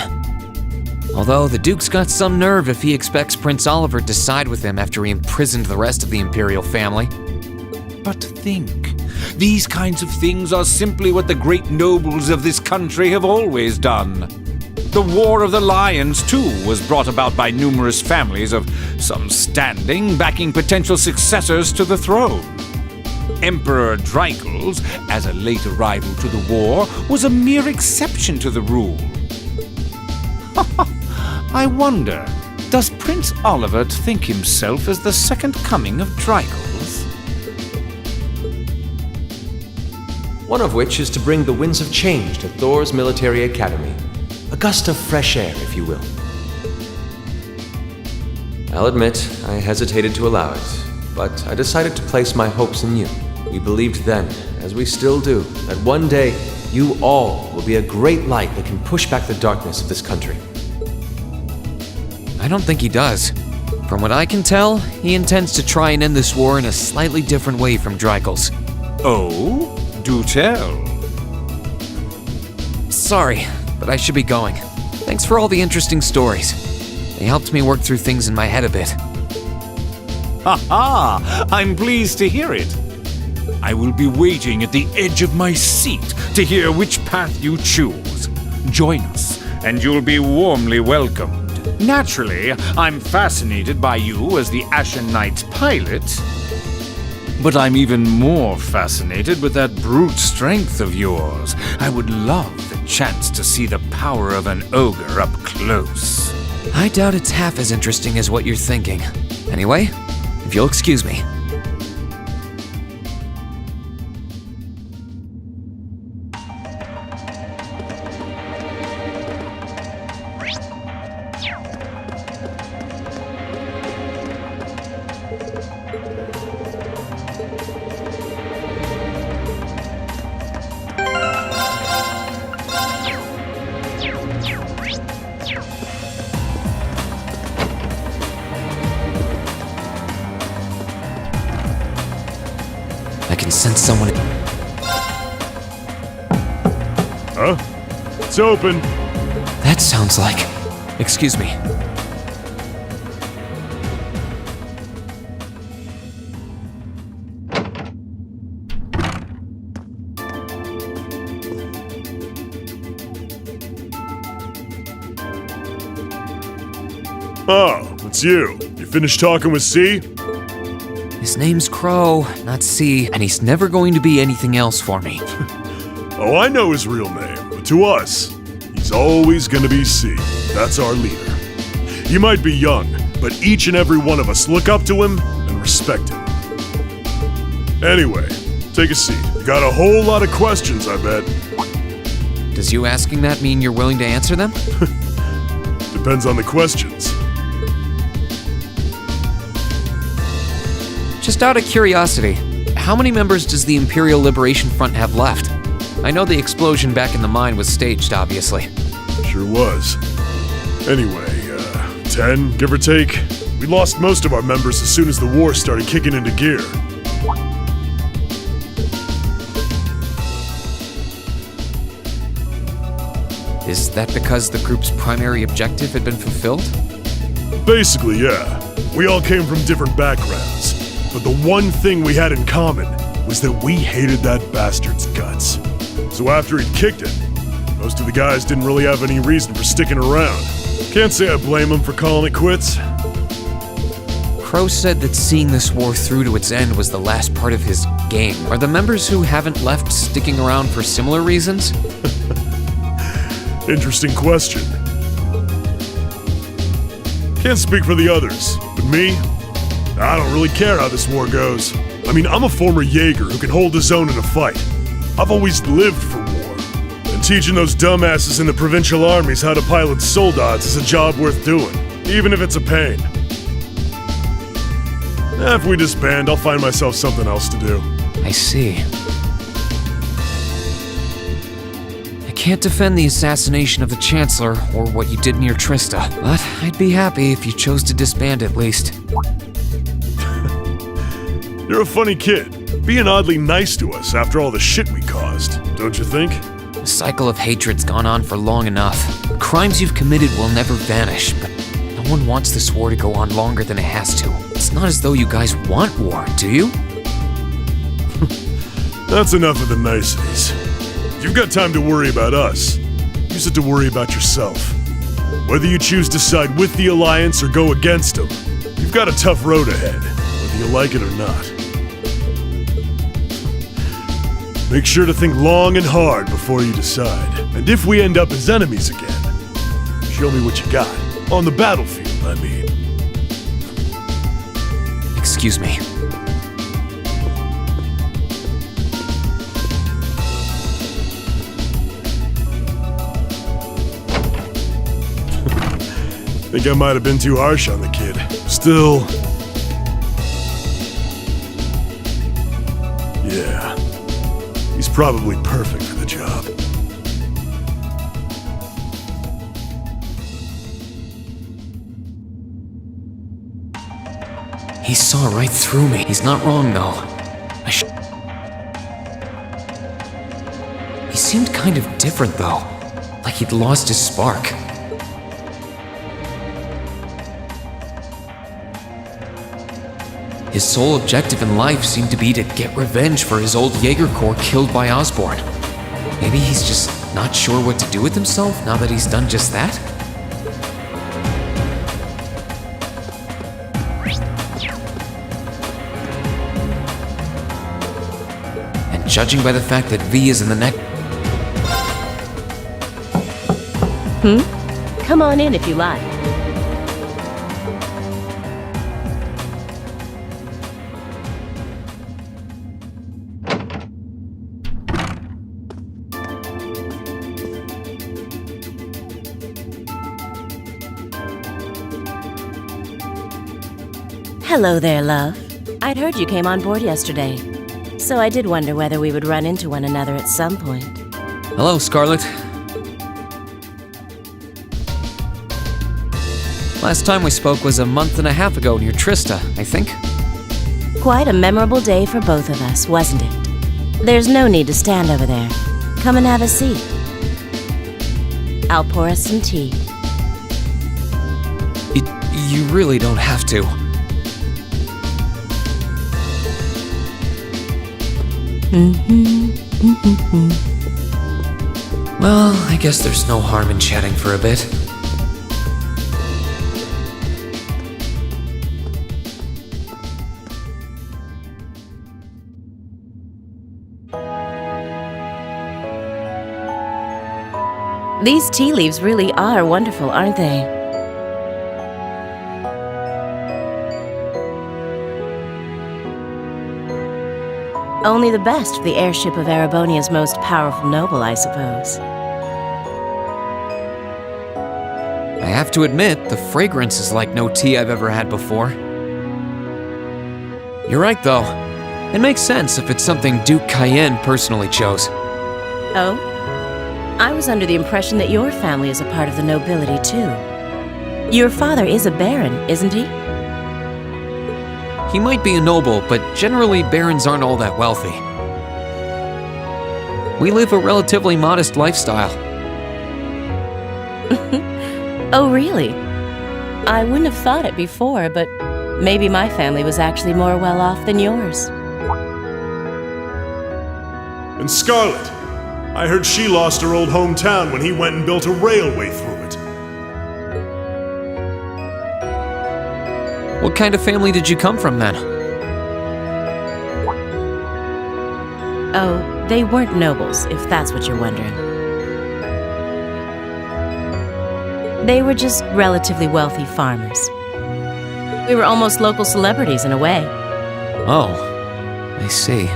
Although the Duke's got some nerve if he expects Prince Oliver to side with him after he imprisoned the rest of the Imperial family. But think, these kinds of things are simply what the great nobles of this country have always done. The War of the Lions, too, was brought about by numerous families of some standing backing potential successors to the throne. Emperor Dreichel's, as a late arrival to the war, was a mere exception to the rule. I wonder, does Prince Oliver think himself as the second coming of Dreichel's? One of which is to bring the winds of change to Thor's military academy. A gust of fresh air, if you will. I'll admit, I hesitated to allow it, but I decided to place my hopes in you. We believed then, as we still do, that one day you all will be a great light that can push back the darkness of this country. I don't think he does. From what I can tell, he intends to try and end this war in a slightly different way from Dreichel's. Oh? Do tell. Sorry, but I should be going. Thanks for all the interesting stories. They helped me work through things in my head a bit. Ha! I'm pleased to hear it. I will be waiting at the edge of my seat to hear which path you choose. Join us, and you'll be warmly welcomed. Naturally, I'm fascinated by you as the Ashen Knight's pilot, but I'm even more fascinated with that brute strength of yours. I would love the chance to see the power of an ogre up close. I doubt it's half as interesting as what you're thinking. Anyway, if you'll excuse me. I can sense someone. Huh? It's open. That sounds like. Excuse me. Oh, it's you. You finished talking with C? His name's Crow, not C, and he's never going to be anything else for me. Oh, I know his real name, but to us, he's always gonna be C. That's our leader. You might be young, but each and every one of us look up to him and respect him. Anyway, take a seat. You got a whole lot of questions, I bet. Does you asking that mean you're willing to answer them? Depends on the questions. Just out of curiosity, how many members does the Imperial Liberation Front have left? I know the explosion back in the mine was staged, obviously. Sure was. Anyway, 10, give or take. We lost most of our members as soon as the war started kicking into gear. Is that because the group's primary objective had been fulfilled? Basically, yeah. We all came from different backgrounds. But the one thing we had in common was that we hated that bastard's guts. So after he'd kicked it, most of the guys didn't really have any reason for sticking around. Can't say I blame them for calling it quits. Crow said that seeing this war through to its end was the last part of his game. Are the members who haven't left sticking around for similar reasons? Interesting question. Can't speak for the others, but me, I don't really care how this war goes. I mean, I'm a former Jaeger who can hold his own in a fight. I've always lived for war, and teaching those dumbasses in the provincial armies how to pilot soldats is a job worth doing, even if it's a pain. If we disband, I'll find myself something else to do. I see. I can't defend the assassination of the Chancellor or what you did near Trista, but I'd be happy if you chose to disband at least. You're a funny kid, being oddly nice to us after all the shit we caused, don't you think? The cycle of hatred's gone on for long enough. Crimes you've committed will never vanish, but no one wants this war to go on longer than it has to. It's not as though you guys want war, do you? That's enough of the niceties. You've got time to worry about us. Use it to worry about yourself. Whether you choose to side with the Alliance or go against them, you've got a tough road ahead, whether you like it or not. Make sure to think long and hard before you decide. And if we end up as enemies again, show me what you got. On the battlefield, I mean. Excuse me. Think I might have been too harsh on the kid. Still... yeah. He's probably perfect for the job. He saw right through me. He's not wrong, though. He seemed kind of different, though. Like he'd lost his spark. His sole objective in life seemed to be to get revenge for his old Jaeger Corps killed by Osborn. Maybe he's just not sure what to do with himself now that he's done just that? And judging by the fact that V is in the neck... Come on in if you like. Hello there, love. I'd heard you came on board yesterday, so I did wonder whether we would run into one another at some point. Hello, Scarlet. Last time we spoke was a month and a half ago near Trista, I think. Quite a memorable day for both of us, wasn't it? There's no need to stand over there. Come and have a seat. I'll pour us some tea. You really don't have to. Well, I guess there's no harm in chatting for a bit. These tea leaves really are wonderful, aren't they? Only the best for the airship of Erebonia's most powerful noble, I suppose. I have to admit, the fragrance is like no tea I've ever had before. You're right, though. It makes sense if it's something Duke Cayenne personally chose. Oh? I was under the impression that your family is a part of the nobility, too. Your father is a baron, isn't he? He might be a noble, but generally barons aren't all that wealthy. We live a relatively modest lifestyle. Oh, really? I wouldn't have thought it before, but maybe my family was actually more well off than yours. And Scarlet, I heard she lost her old hometown when he went and built a railway through it. What kind of family did you come from, then? Oh, they weren't nobles, if that's what you're wondering. They were just relatively wealthy farmers. We were almost local celebrities in a way. Oh, I see.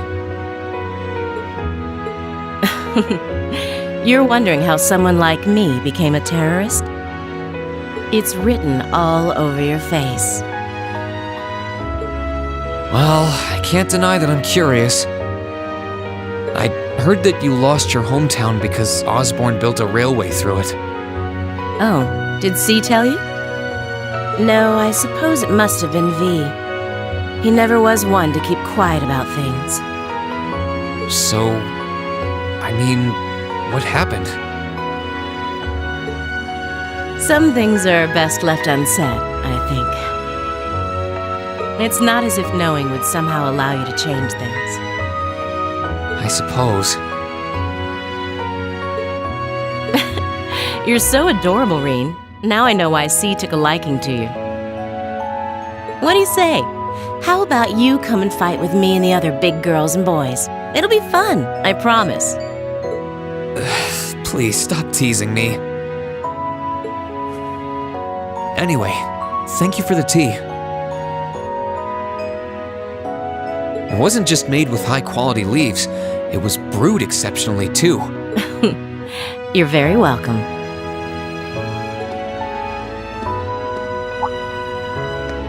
You're wondering how someone like me became a terrorist? It's written all over your face. Well, I can't deny that I'm curious. I heard that you lost your hometown because Osborne built a railway through it. Oh, did C tell you? No, I suppose it must have been V. He never was one to keep quiet about things. So, I mean, what happened? Some things are best left unsaid, I think. It's not as if knowing would somehow allow you to change things. I suppose. You're so adorable, Reen. Now I know why C took a liking to you. What do you say? How about you come and fight with me and the other big girls and boys? It'll be fun, I promise. Please stop teasing me. Anyway, thank you for the tea. It wasn't just made with high-quality leaves, it was brewed exceptionally too. You're very welcome.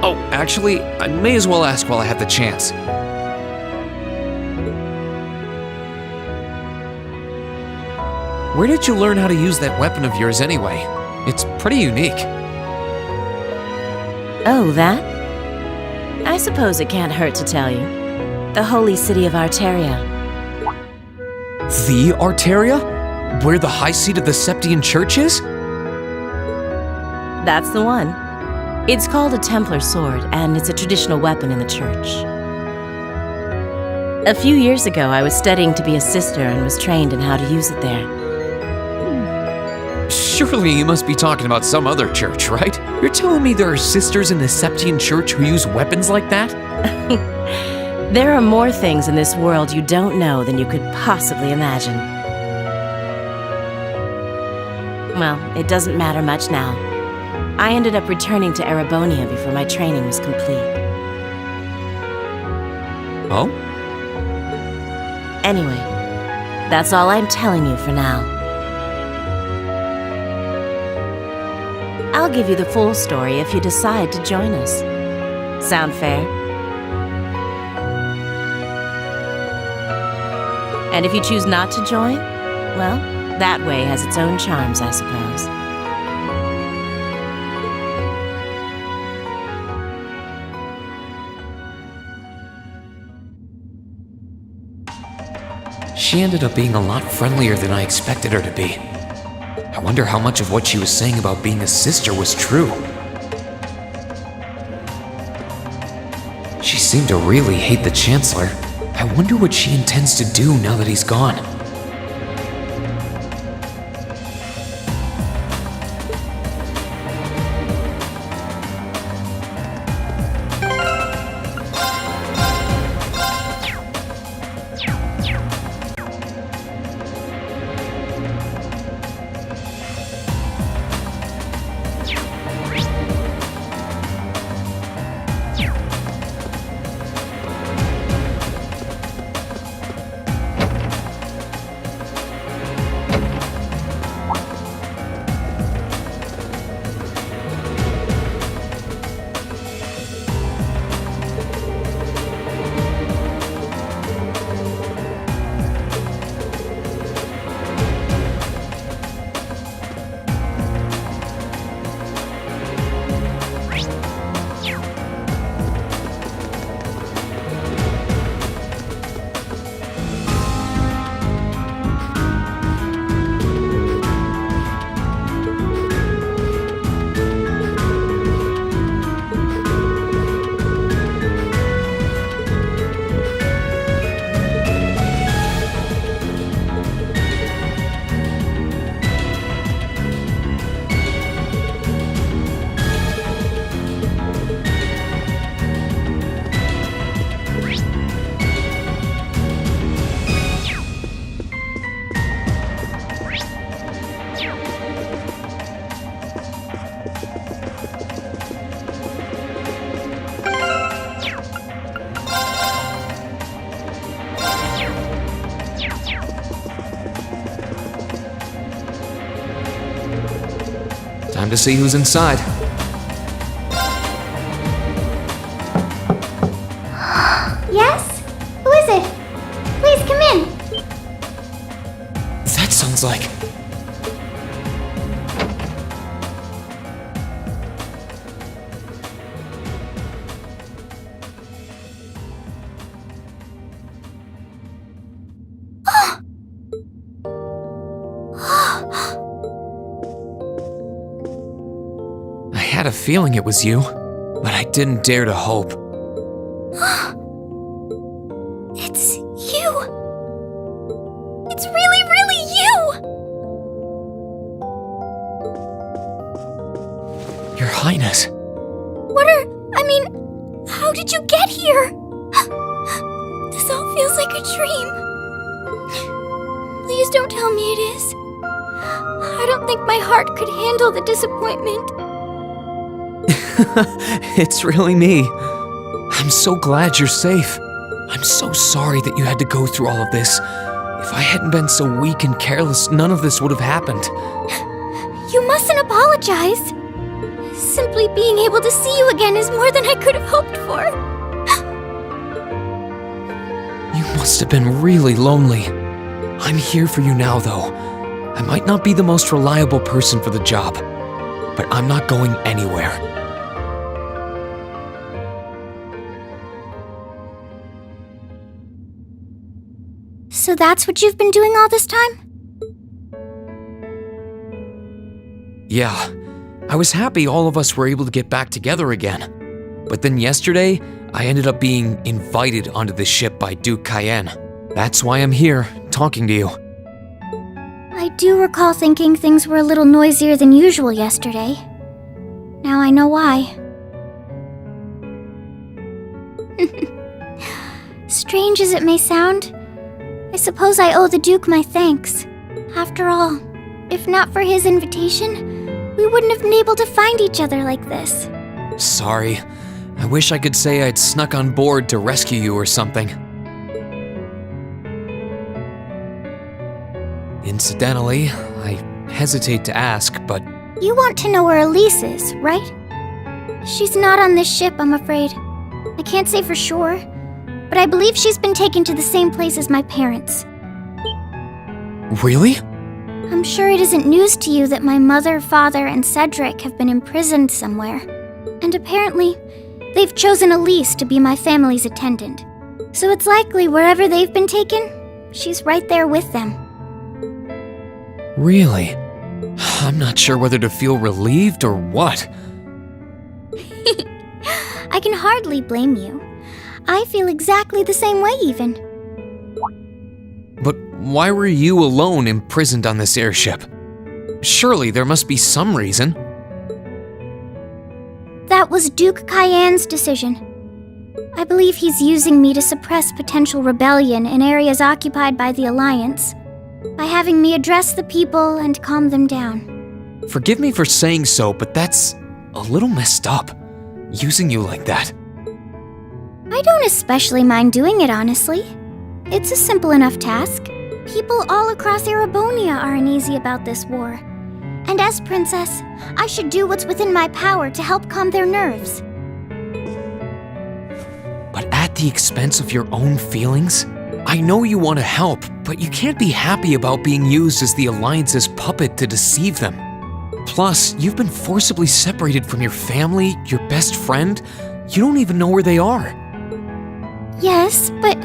Oh, actually, I may as well ask while I have the chance. Where did you learn how to use that weapon of yours anyway? It's pretty unique. Oh, that? I suppose it can't hurt to tell you. The holy city of Arteria. The Arteria? Where the high seat of the Septian Church is? That's the one. It's called a Templar sword, and it's a traditional weapon in the church. A few years ago, I was studying to be a sister and was trained in how to use it there. Surely you must be talking about some other church, right? You're telling me there are sisters in the Septian Church who use weapons like that? There are more things in this world you don't know than you could possibly imagine. Well, it doesn't matter much now. I ended up returning to Erebonia before my training was complete. Oh? Anyway, that's all I'm telling you for now. I'll give you the full story if you decide to join us. Sound fair? And if you choose not to join, well, that way has its own charms, I suppose. She ended up being a lot friendlier than I expected her to be. I wonder how much of what she was saying about being a sister was true. She seemed to really hate the Chancellor. I wonder what she intends to do now that he's gone. Time to see who's inside. Yes? Who is it? Please come in. looks like. I had a feeling it was you, but I didn't dare to hope. It's you! It's really, really you! Your Highness. How did you get here? This all feels like a dream. Please don't tell me it is. I don't think my heart could handle the disappointment. It's really me. I'm so glad you're safe. I'm so sorry that you had to go through all of this. If I hadn't been so weak and careless, none of this would have happened. You mustn't apologize. Simply being able to see you again is more than I could have hoped for. You must have been really lonely. I'm here for you now, though. I might not be the most reliable person for the job, but I'm not going anywhere. So that's what you've been doing all this time? Yeah, I was happy all of us were able to get back together again. But then yesterday, I ended up being invited onto the ship by Duke Cayenne. That's why I'm here, talking to you. I do recall thinking things were a little noisier than usual yesterday. Now I know why. Strange as it may sound, I suppose I owe the Duke my thanks. After all, if not for his invitation, we wouldn't have been able to find each other like this. Sorry. I wish I could say I'd snuck on board to rescue you or something. Incidentally, I hesitate to ask, but... You want to know where Elise is, right? She's not on this ship, I'm afraid. I can't say for sure, but I believe she's been taken to the same place as my parents. Really? I'm sure it isn't news to you that my mother, father, and Cedric have been imprisoned somewhere. And apparently, they've chosen Elise to be my family's attendant. So it's likely wherever they've been taken, she's right there with them. Really? I'm not sure whether to feel relieved or what. I can hardly blame you. I feel exactly the same way, even. But why were you alone imprisoned on this airship? Surely there must be some reason. That was Duke Cayenne's decision. I believe he's using me to suppress potential rebellion in areas occupied by the Alliance, by having me address the people and calm them down. Forgive me for saying so, but that's a little messed up, using you like that. I don't especially mind doing it, honestly. It's a simple enough task. People all across Erebonia are uneasy about this war. And as princess, I should do what's within my power to help calm their nerves. But at the expense of your own feelings? I know you want to help, but you can't be happy about being used as the Alliance's puppet to deceive them. Plus, you've been forcibly separated from your family, your best friend. You don't even know where they are. Yes, but...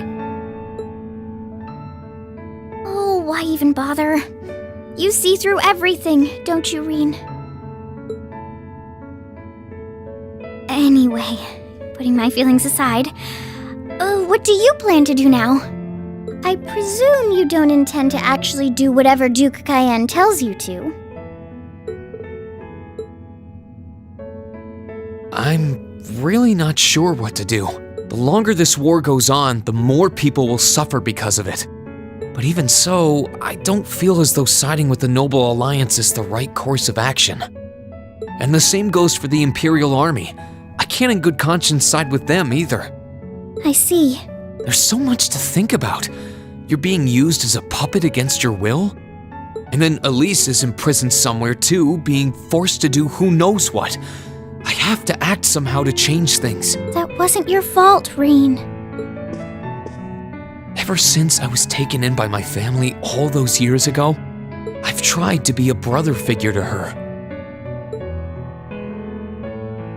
Oh, why even bother? You see through everything, don't you, Reen? Anyway, putting my feelings aside, what do you plan to do now? I presume you don't intend to actually do whatever Duke Cayenne tells you to. I'm really not sure what to do. The longer this war goes on, the more people will suffer because of it. But even so, I don't feel as though siding with the Noble Alliance is the right course of action. And the same goes for the Imperial Army. I can't in good conscience side with them either. I see. There's so much to think about. You're being used as a puppet against your will? And then Elise is imprisoned somewhere too, being forced to do who knows what. I have to act somehow to change things. That wasn't your fault, Reen. Ever since I was taken in by my family all those years ago, I've tried to be a brother figure to her.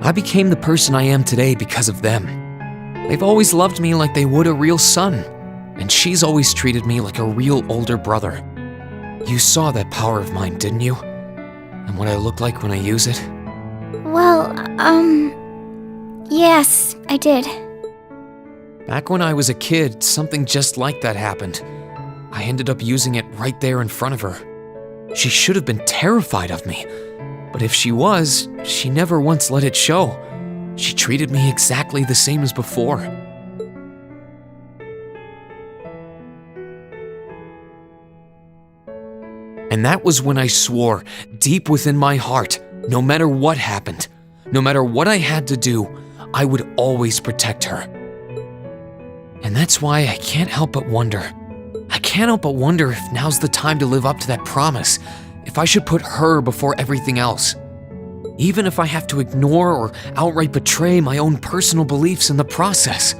I became the person I am today because of them. They've always loved me like they would a real son, and she's always treated me like a real older brother. You saw that power of mine, didn't you? And what I look like when I use it? Well, yes, I did. Back when I was a kid, something just like that happened. I ended up using it right there in front of her. She should have been terrified of me, but if she was, she never once let it show. She treated me exactly the same as before. And that was when I swore, deep within my heart, no matter what happened, no matter what I had to do, I would always protect her. And that's why I can't help but wonder. I can't help but wonder if now's the time to live up to that promise, if I should put her before everything else. Even if I have to ignore or outright betray my own personal beliefs in the process.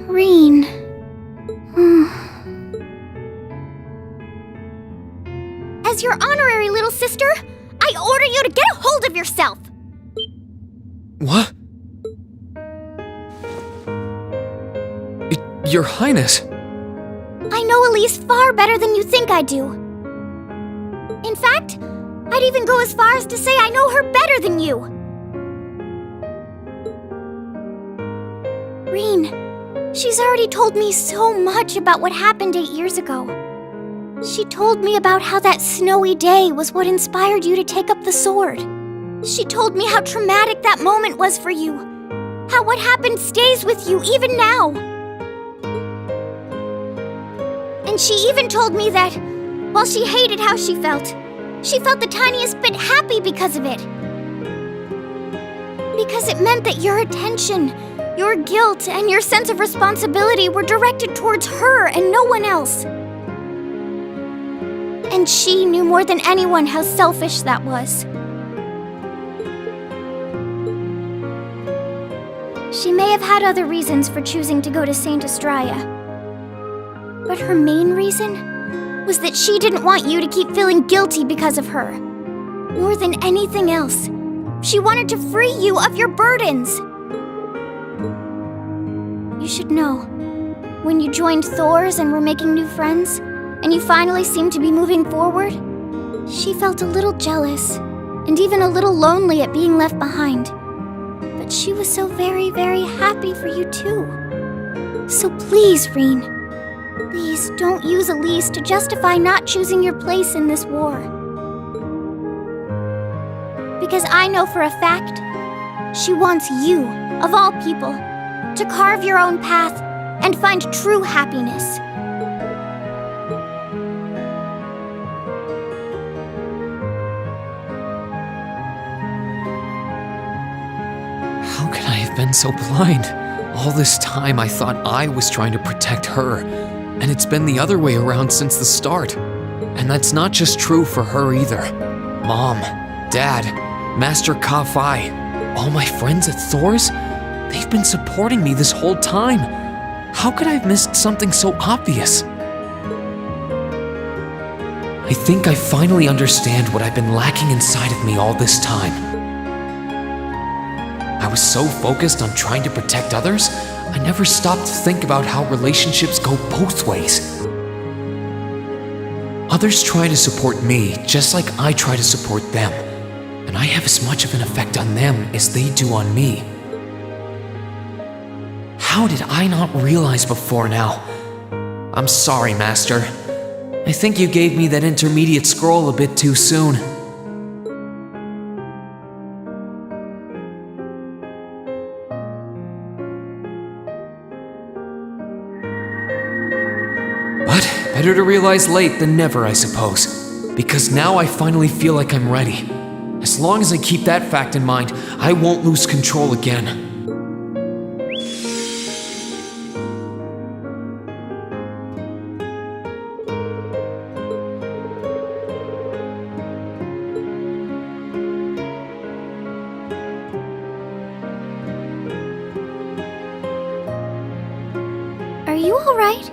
Reen. As your honorary little sister, I order you to get a hold of yourself! What? Your Highness. I know Elise far better than you think I do. In fact, I'd even go as far as to say I know her better than you. Reen, she's already told me so much about what happened 8 years ago. She told me about how that snowy day was what inspired you to take up the sword. She told me how traumatic that moment was for you. How what happened stays with you even now. And she even told me that, while she hated how she felt the tiniest bit happy because of it. Because it meant that your attention, your guilt, and your sense of responsibility were directed towards her and no one else. And she knew more than anyone how selfish that was. She may have had other reasons for choosing to go to Saint Estrella. But her main reason was that she didn't want you to keep feeling guilty because of her. More than anything else, she wanted to free you of your burdens. You should know, when you joined Thor's and were making new friends, and you finally seemed to be moving forward, she felt a little jealous, and even a little lonely at being left behind. But she was so very, very happy for you too. So please, Reen, please don't use Elise to justify not choosing your place in this war. Because I know for a fact, she wants you, of all people, to carve your own path and find true happiness. How could I have been so blind? All this time I thought I was trying to protect her, and it's been the other way around since the start. And that's not just true for her either. Mom, Dad, Master Ka-Fai, all my friends at Thor's, they've been supporting me this whole time. How could I have missed something so obvious? I think I finally understand what I've been lacking inside of me all this time. I was so focused on trying to protect others, I never stopped to think about how relationships go both ways. Others try to support me just like I try to support them, and I have as much of an effect on them as they do on me. How did I not realize before now? I'm sorry, Master. I think you gave me that intermediate scroll a bit too soon. But better to realize late than never, I suppose. Because now I finally feel like I'm ready. As long as I keep that fact in mind, I won't lose control again. Are you all right?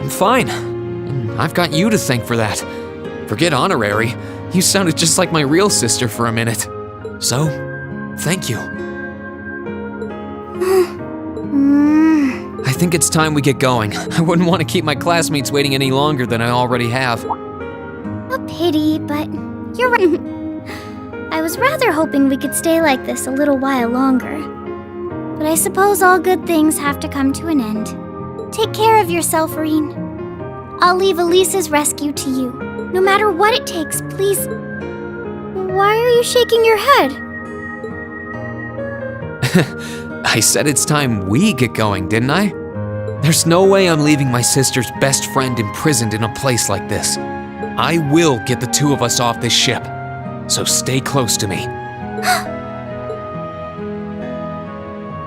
I'm fine. And I've got you to thank for that. Forget honorary. You sounded just like my real sister for a minute. So, thank you. I think it's time we get going. I wouldn't want to keep my classmates waiting any longer than I already have. A pity, but you're right. I was rather hoping we could stay like this a little while longer. But I suppose all good things have to come to an end. Take care of yourself, Reen. I'll leave Elise's rescue to you. No matter what it takes, please. Why are you shaking your head? I said it's time we get going, didn't I? There's no way I'm leaving my sister's best friend imprisoned in a place like this. I will get the two of us off this ship. So stay close to me.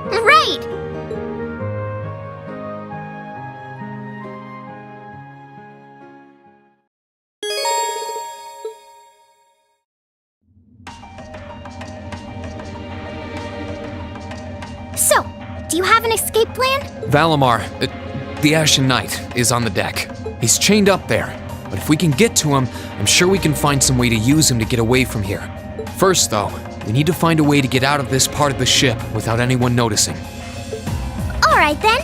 Right! So, do you have an escape plan? Valimar, the Ashen Knight, is on the deck. He's chained up there, but if we can get to him, I'm sure we can find some way to use him to get away from here. First, though, we need to find a way to get out of this part of the ship without anyone noticing. Alright then.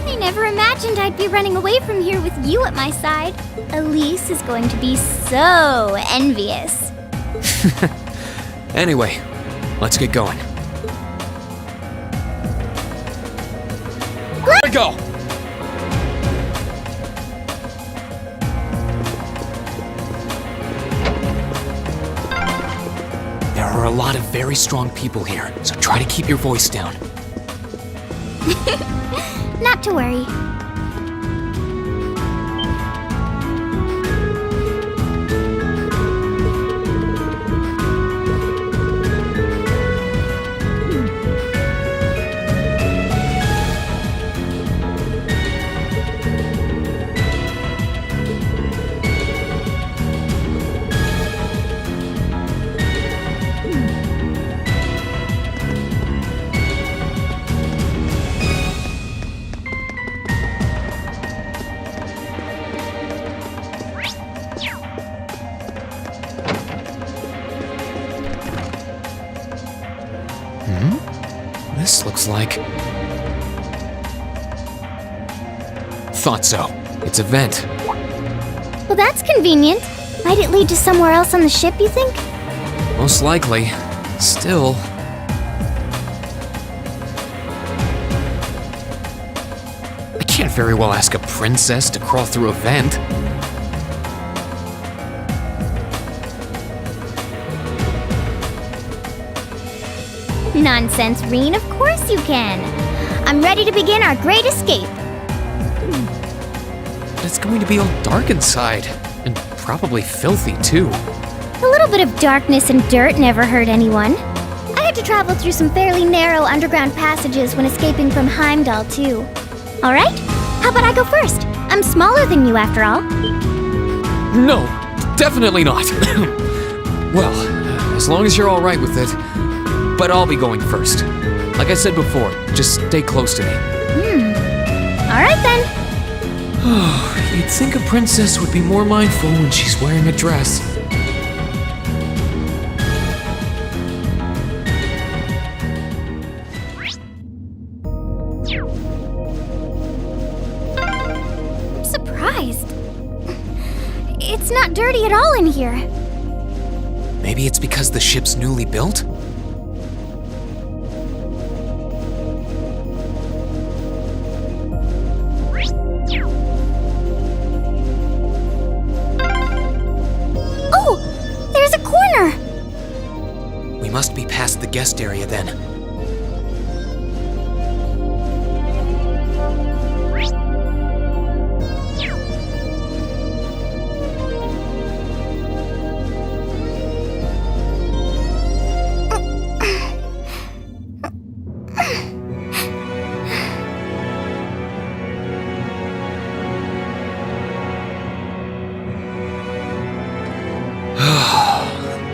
I never imagined I'd be running away from here with you at my side. Elise is going to be so envious. Anyway, let's get going. Here we go! There are a lot of very strong people here, so try to keep your voice down. Not to worry. This looks like... Thought so. It's a vent. Well, that's convenient. Might it lead to somewhere else on the ship, you think? Most likely. Still... I can't very well ask a princess to crawl through a vent. Nonsense, Reen. Of course you can. I'm ready to begin our great escape. But it's going to be all dark inside. And probably filthy, too. A little bit of darkness and dirt never hurt anyone. I had to travel through some fairly narrow underground passages when escaping from Heimdall, too. Alright? How about I go first? I'm smaller than you, after all. No, definitely not. Well, as long as you're all right with it. But I'll be going first. Like I said before, just stay close to me. Alright then. You'd think a princess would be more mindful when she's wearing a dress. I'm surprised. It's not dirty at all in here. Maybe it's because the ship's newly built? Must be past the guest area then.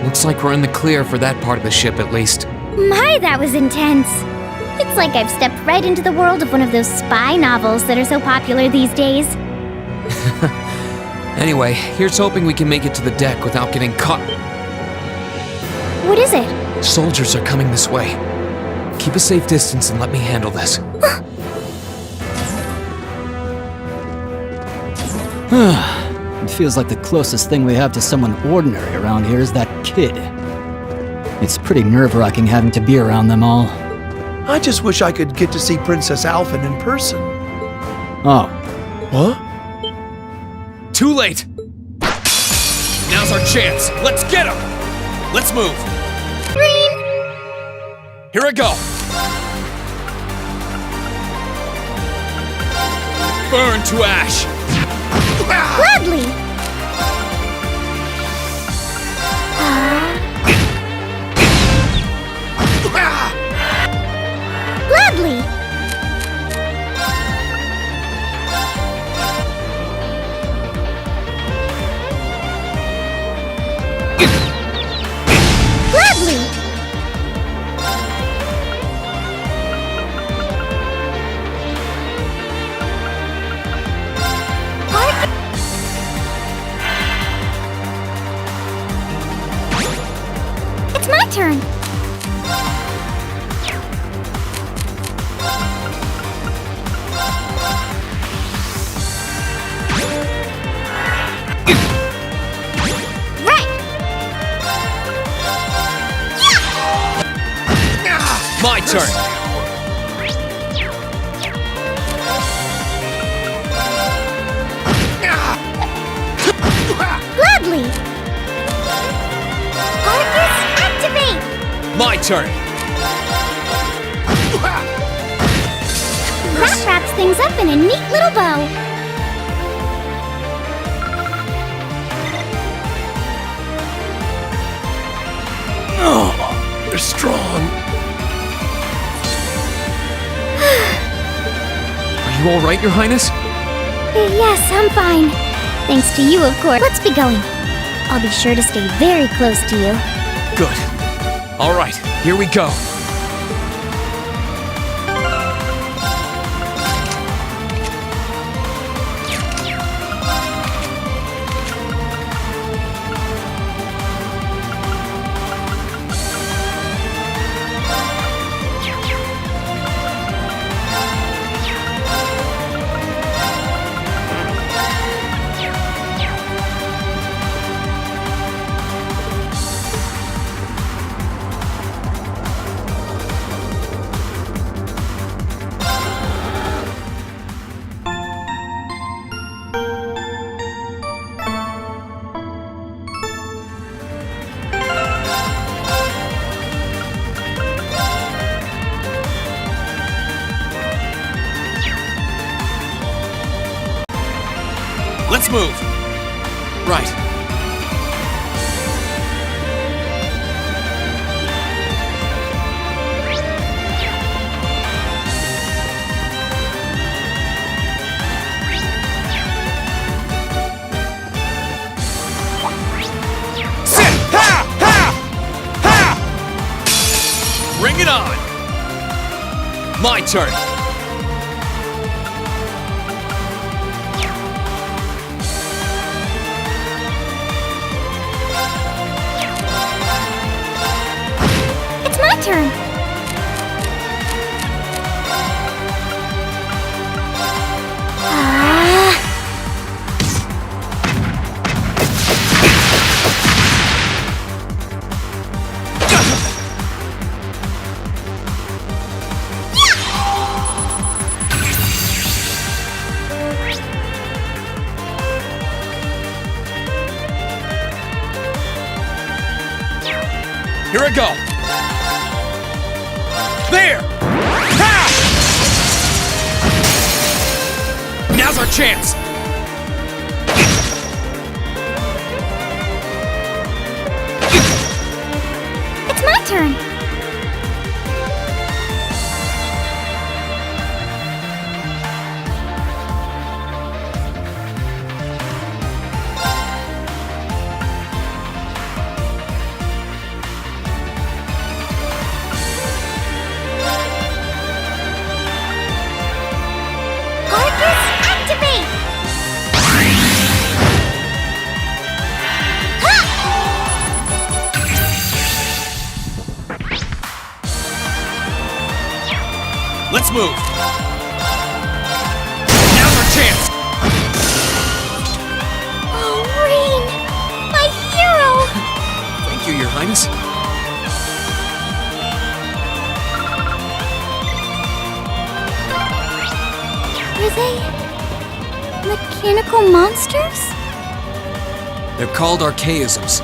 Looks like we're in the clear for that part of the ship, at least. My, that was intense. It's like I've stepped right into the world of one of those spy novels that are so popular these days. Anyway, here's hoping we can make it to the deck without getting caught. What is it? Soldiers are coming this way. Keep a safe distance and let me handle this. It feels like the closest thing we have to someone ordinary around here is that kid. It's pretty nerve-wracking having to be around them all. I just wish I could get to see Princess Alphen in person. Oh. What? Too late! Now's our chance! Let's get him! Let's move! Green! Here I go! Burn to ash! Gladly! Gladly! Gladly! It's my turn! My turn! Gladly! Arcus, activate! My turn! That wraps things up in a neat little bow. Oh, they're strong. Are you alright, Your Highness? Yes, I'm fine. Thanks to you, of course. Let's be going. I'll be sure to stay very close to you. Good. Alright, here we go. Let's move. Right. Sit! Ha! Ha! Ha! Bring it on. My turn. Turn. Here I go. There! Ha! Now's our chance! It's my turn! Let's move! Now's our chance! Oh, Rain! My hero! Thank you, Your Highness. Are they mechanical monsters? They're called archaisms.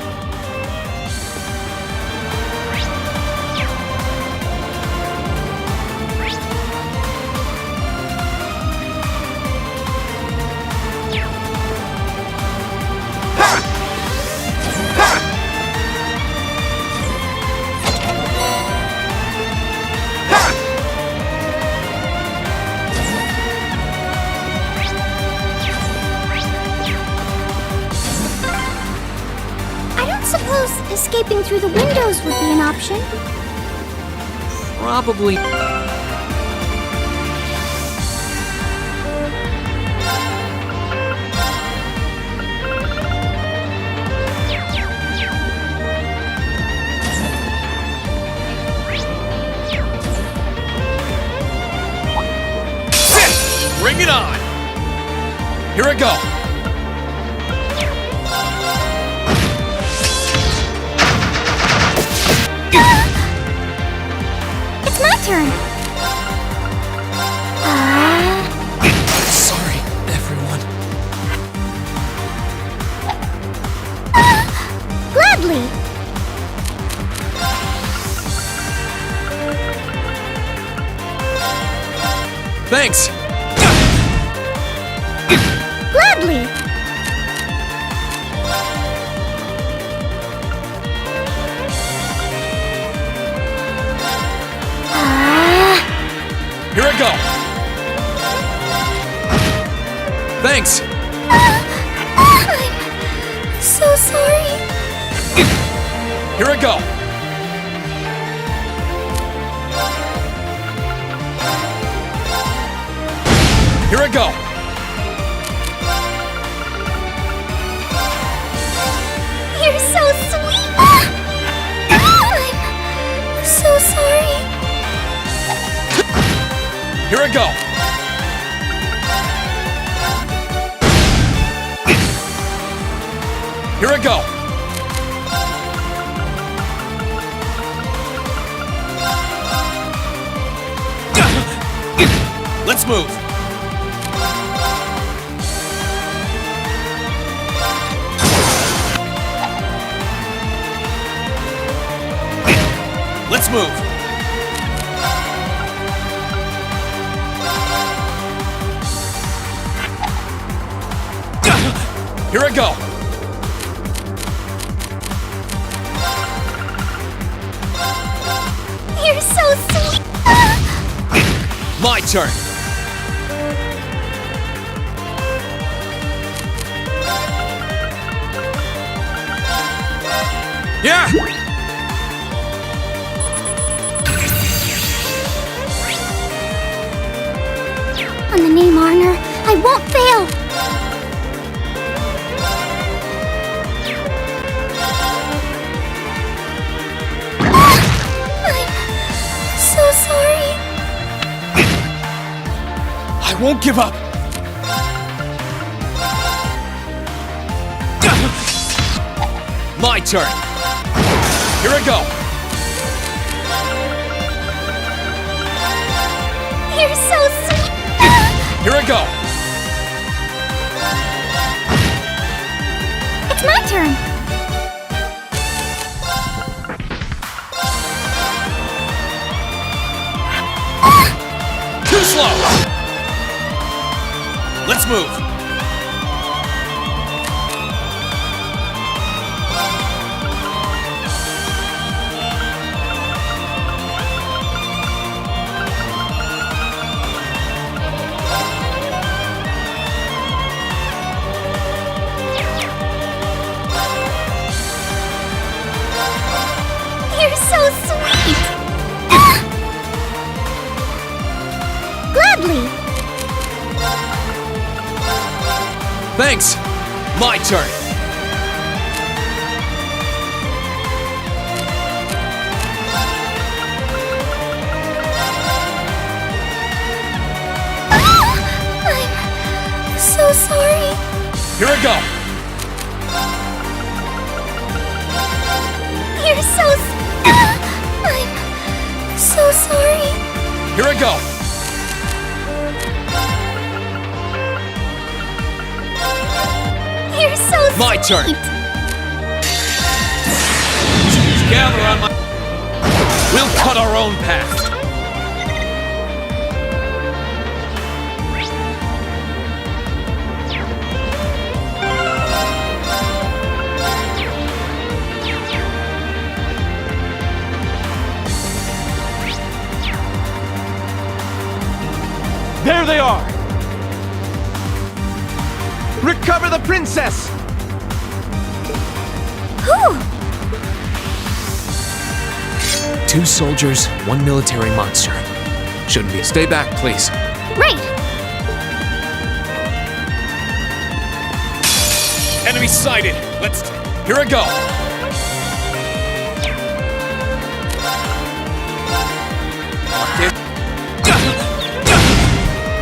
Escaping through the windows would be an option. Probably. Bring it on! Here I go! It's my turn! Sorry, everyone. Gladly! Thanks! Gladly! Here I go! Thanks! I'm so sorry. Here I go! Here I go! You're so sweet! I'm so sorry. Here I go! Here I go! Let's move! Let's move! Here I go! You're so sweet! My turn! Yeah! On the name Arner, I won't fail! I'm so sorry. I won't give up! My turn! Here I go! You're so sweet! Here I go! It's my turn! Too slow! Let's move! You're so sweet! Gladly! Thanks! My turn! sorry. Here I go! You're so... I'm so sorry. Here I go! You're so My turn! sweet. Gather on my... We'll cut our own path! There they are! Recover the princess! Whew. 2 soldiers, 1 military monster. Shouldn't be. Stay back, please. Right. Enemy sighted! Let's... Here I go!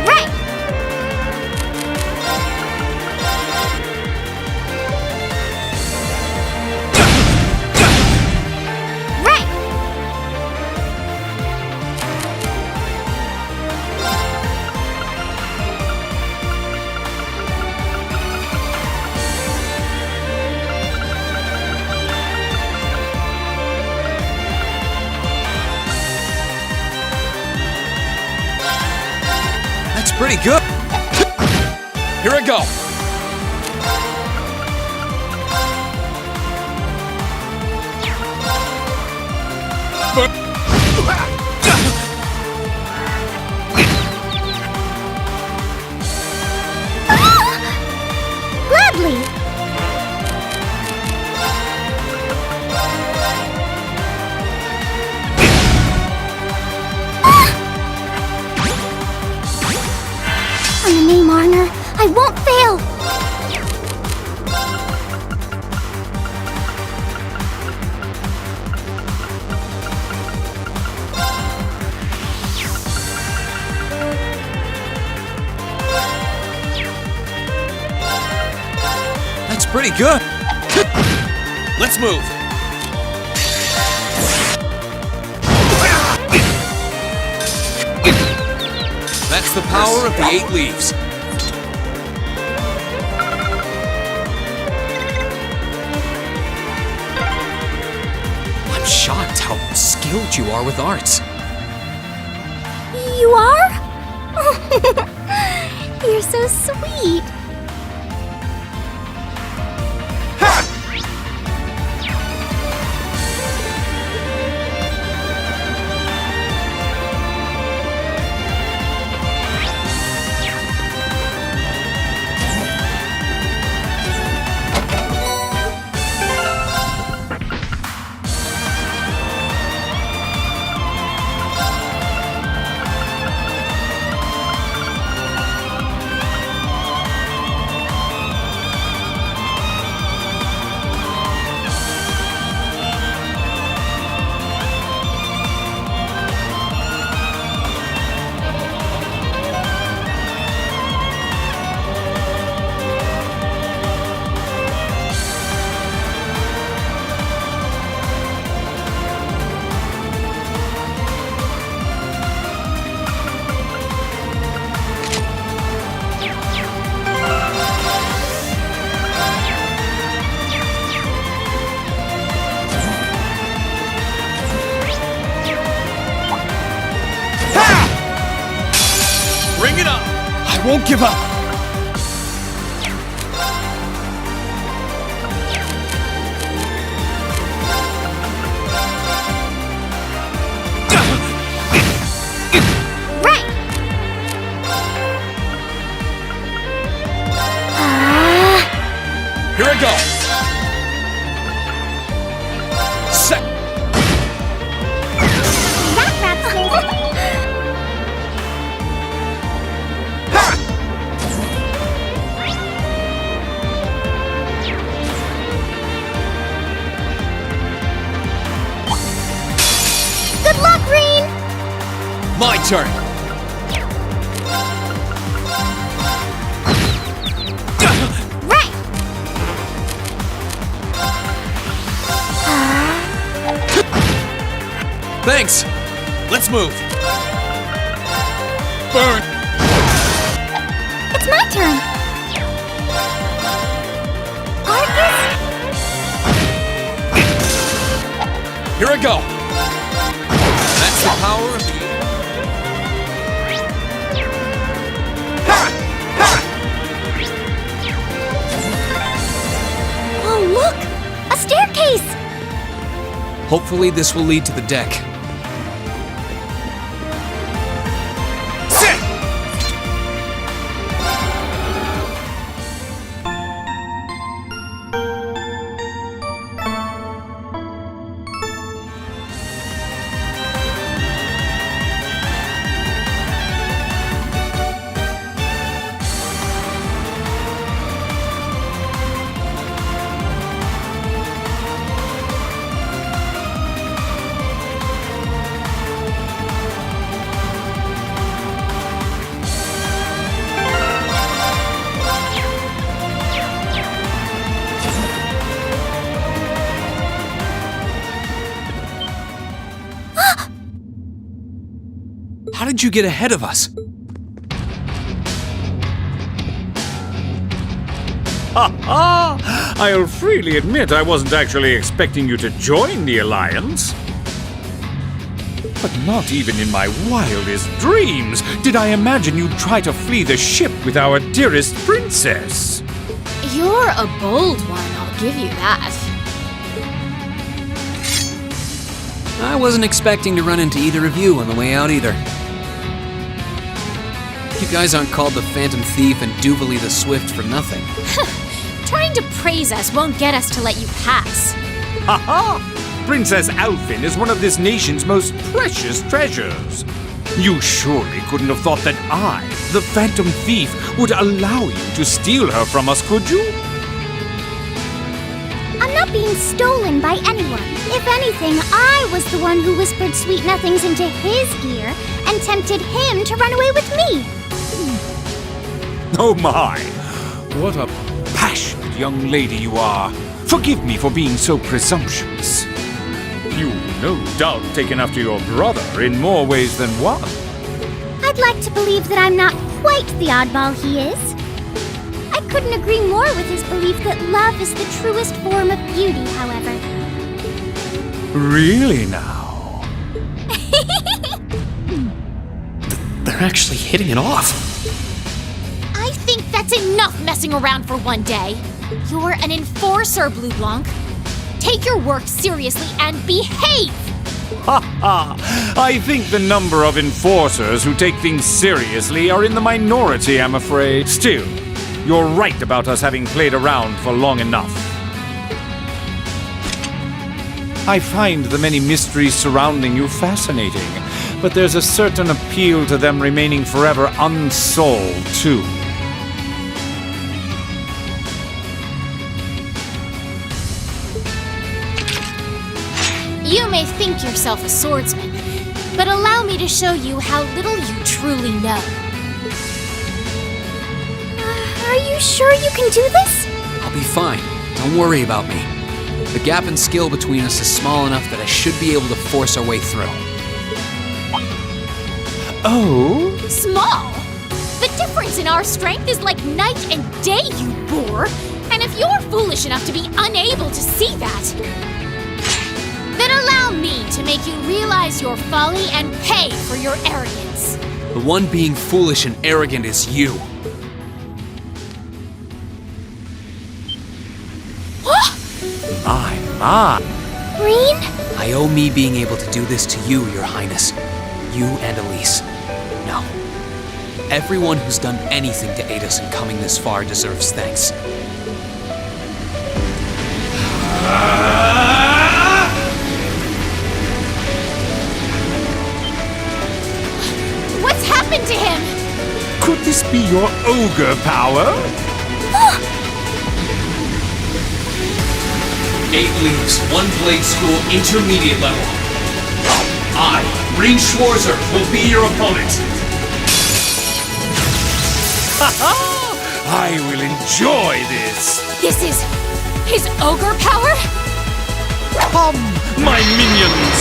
Right. Right. That's pretty good! Here I go! Gladly. On the name Arner, I won't fail! That's pretty good! Let's move! That's the power of the 8 leaves. I'm shocked how skilled you are with arts. You are? You're so sweet. Bring it on! I won't give up! Right. Here I go! Set! Good luck, Green! My turn! Thanks. Let's move. Burn! It's my turn. Arcus? Here I go. That's the power of the... Oh, look! A staircase! Hopefully this will lead to the deck. How did you get ahead of us? I'll freely admit I wasn't actually expecting you to join the Alliance. But not even in my wildest dreams did I imagine you'd try to flee the ship with our dearest princess. You're a bold one, I'll give you that. I wasn't expecting to run into either of you on the way out either. You guys aren't called the Phantom Thief and Duvalie the Swift for nothing. Trying to praise us won't get us to let you pass. Ha ha! Princess Alfin is one of this nation's most precious treasures. You surely couldn't have thought that I, the Phantom Thief, would allow you to steal her from us, could you? I'm not being stolen by anyone. If anything, I was the one who whispered sweet nothings into his ear and tempted him to run away with me. Oh my! What a passionate young lady you are. Forgive me for being so presumptuous. You no doubt taken after your brother in more ways than one. I'd like to believe that I'm not quite the oddball he is. I couldn't agree more with his belief that love is the truest form of beauty, however. Really now? They're actually hitting it off. I think that's enough messing around for one day. You're an enforcer, Blue Blanc. Take your work seriously and behave! Ha ha! I think the number of enforcers who take things seriously are in the minority, I'm afraid. Still, you're right about us having played around for long enough. I find the many mysteries surrounding you fascinating, but there's a certain appeal to them remaining forever unsolved, too. You may think yourself a swordsman, but allow me to show you how little you truly know. Are you sure you can do this? I'll be fine. Don't worry about me. The gap in skill between us is small enough that I should be able to force our way through. Oh? Small? The difference in our strength is like night and day, you boor! And if you're foolish enough to be unable to see that, then allow me to make you realize your folly and pay for your arrogance. The one being foolish and arrogant is you. My. Green? I owe me being able to do this to you, Your Highness. You and Elise. No. Everyone who's done anything to aid us in coming this far deserves thanks. What's happened to him? Could this be your ogre power? 8 leaves, 1 blade school, intermediate level. I, Ring Schwarzer, will be your opponent. I will enjoy this. This is his ogre power? Come, my minions!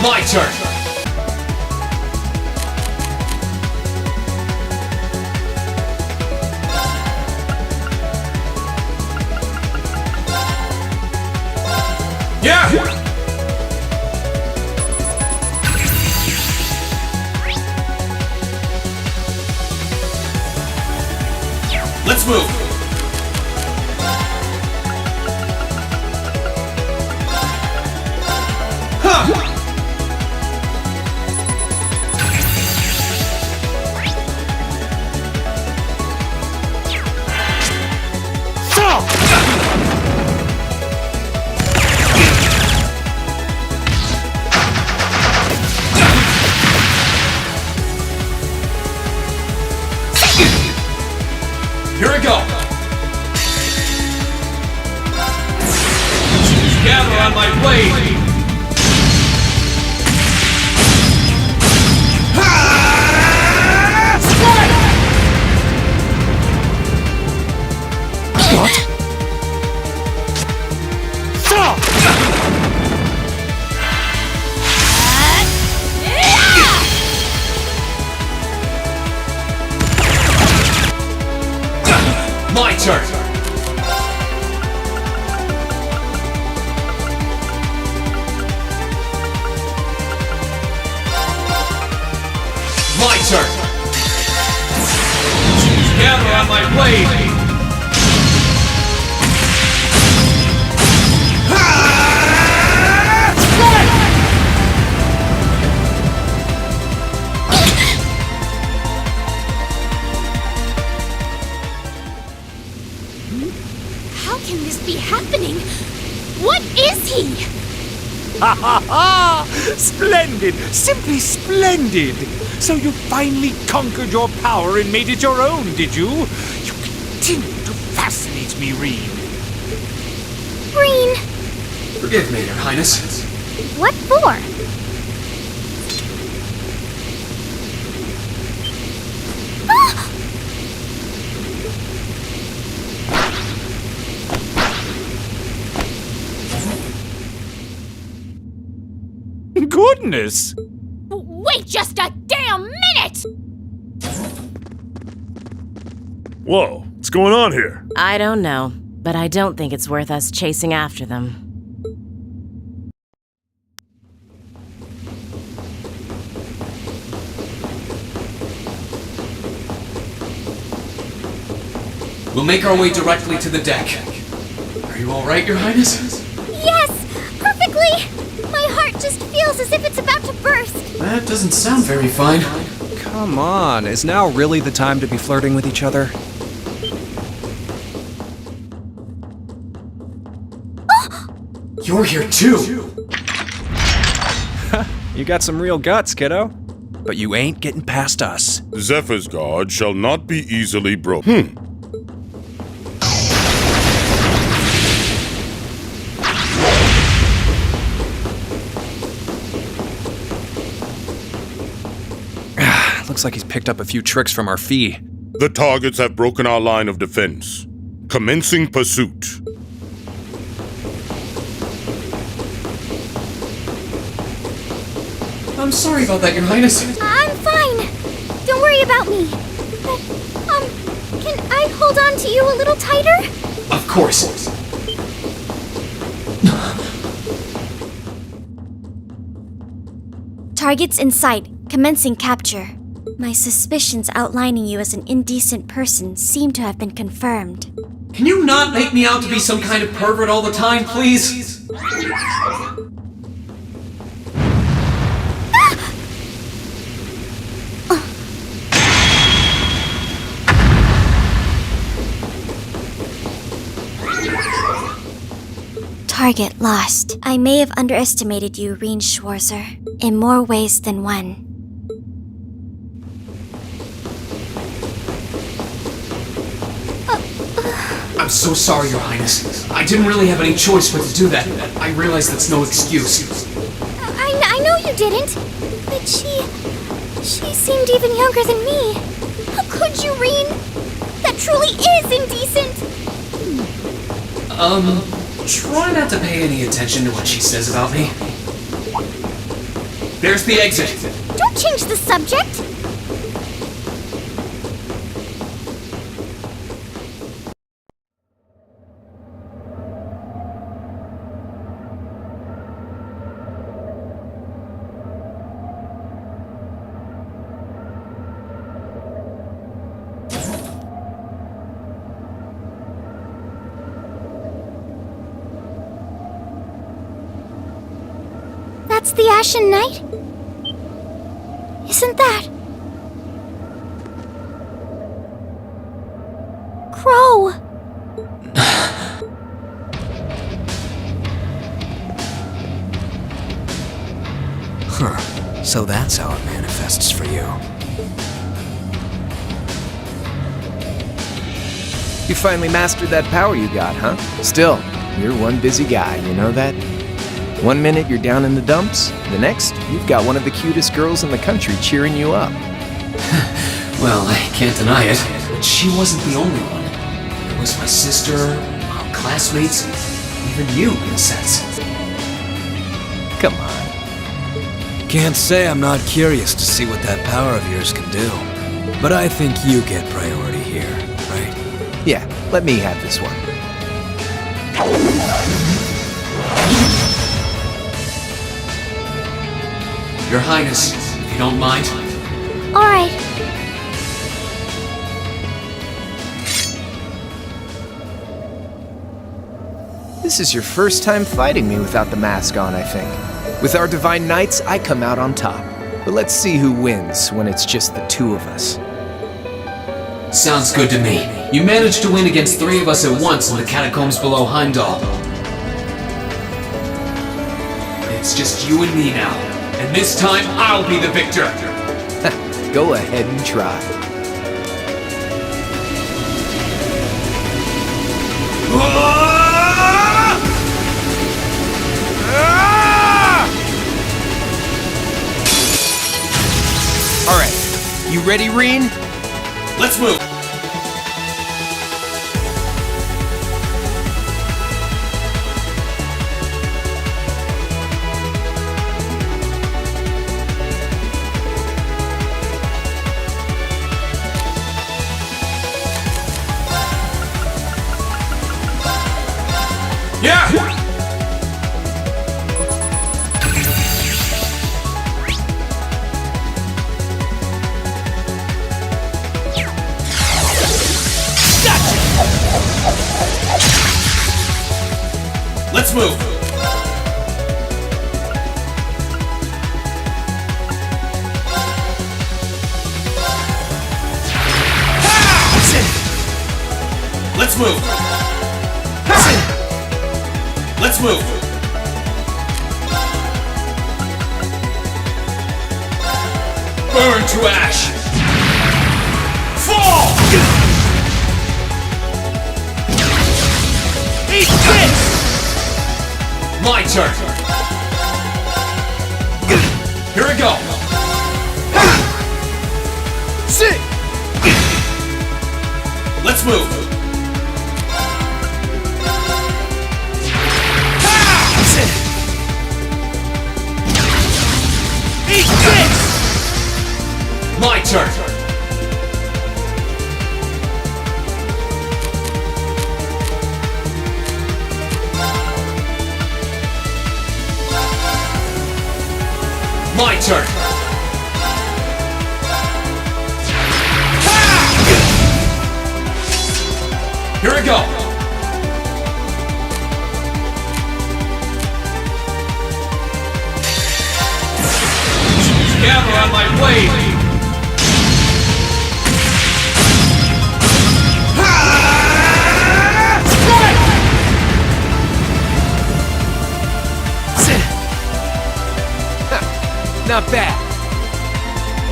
My turn! Yeah! Let's move! Huh! Here we go! Gather on my blade! What? My turn! My turn! Gather on my blade! How can this be happening? What is he? Ha ha ha! Splendid! Simply splendid! So you finally conquered your power and made it your own, did you? You continue to fascinate me, Reen. Reen! Forgive me, Your Highness. What for? Goodness! Wait just a damn minute! Whoa, what's going on here? I don't know, but I don't think it's worth us chasing after them. We'll make our way directly to the deck. Are you all right, Your Highness? Yes! Perfectly! My heart just feels as if it's about to burst. That doesn't sound very fine. Come on, is now really the time to be flirting with each other? You're here too! You got some real guts, kiddo. But you ain't getting past us. Zephyr's guard shall not be easily broken. Looks like he's picked up a few tricks from our fee. The targets have broken our line of defense. Commencing pursuit. I'm sorry about that, Your Highness. I'm fine. Don't worry about me. But, can I hold on to you a little tighter? Of course. Targets in sight, commencing capture. My suspicions outlining you as an indecent person seem to have been confirmed. Can you not make me out to be some kind of pervert all the time, please? Target lost. I may have underestimated you, Reen Schwarzer, in more ways than one. I'm so sorry, Your Highness. I didn't really have any choice but to do that. I realize that's no excuse. I know you didn't. But she seemed even younger than me. How could you, Reen? That truly is indecent. Try not to pay any attention to what she says about me. There's the exit. Don't change the subject! That's the Ashen Knight? Isn't that... Crow? Huh. So that's how it manifests for you. You finally mastered that power you got, huh? Still, you're one busy guy, you know that? One minute you're down in the dumps, the next, you've got one of the cutest girls in the country cheering you up. Well, I can't deny it. But she wasn't the only one. It was my sister, our classmates, even you, in a sense. Come on. Can't say I'm not curious to see what that power of yours can do. But I think you get priority here, right? Yeah, let me have this one. Your Highness, if you don't mind. Alright. This is your first time fighting me without the mask on, I think. With our Divine Knights, I come out on top. But let's see who wins when it's just the two of us. Sounds good to me. You managed to win against 3 of us at once in the catacombs below Heimdall. It's just you and me now. And this time, I'll be the victor! Go ahead and try. Alright, you ready, Reen? Let's move! Let's move! Let's move! Let's move! Burn to ash! Fall! Eat this! My turn! Here we go! Sit! Let's move! Eat this! My turn! My turn! Here we go! Scatter on my blade! Not bad.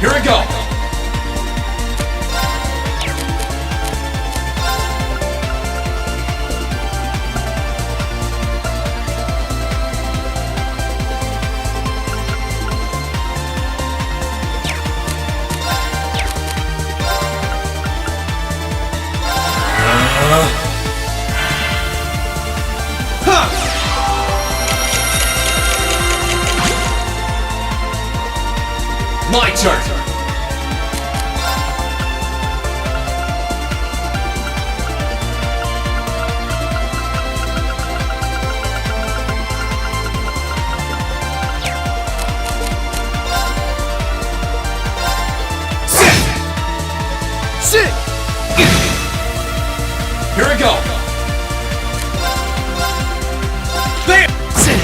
Here we go. My turn! Sit! Here we go! There! Sit!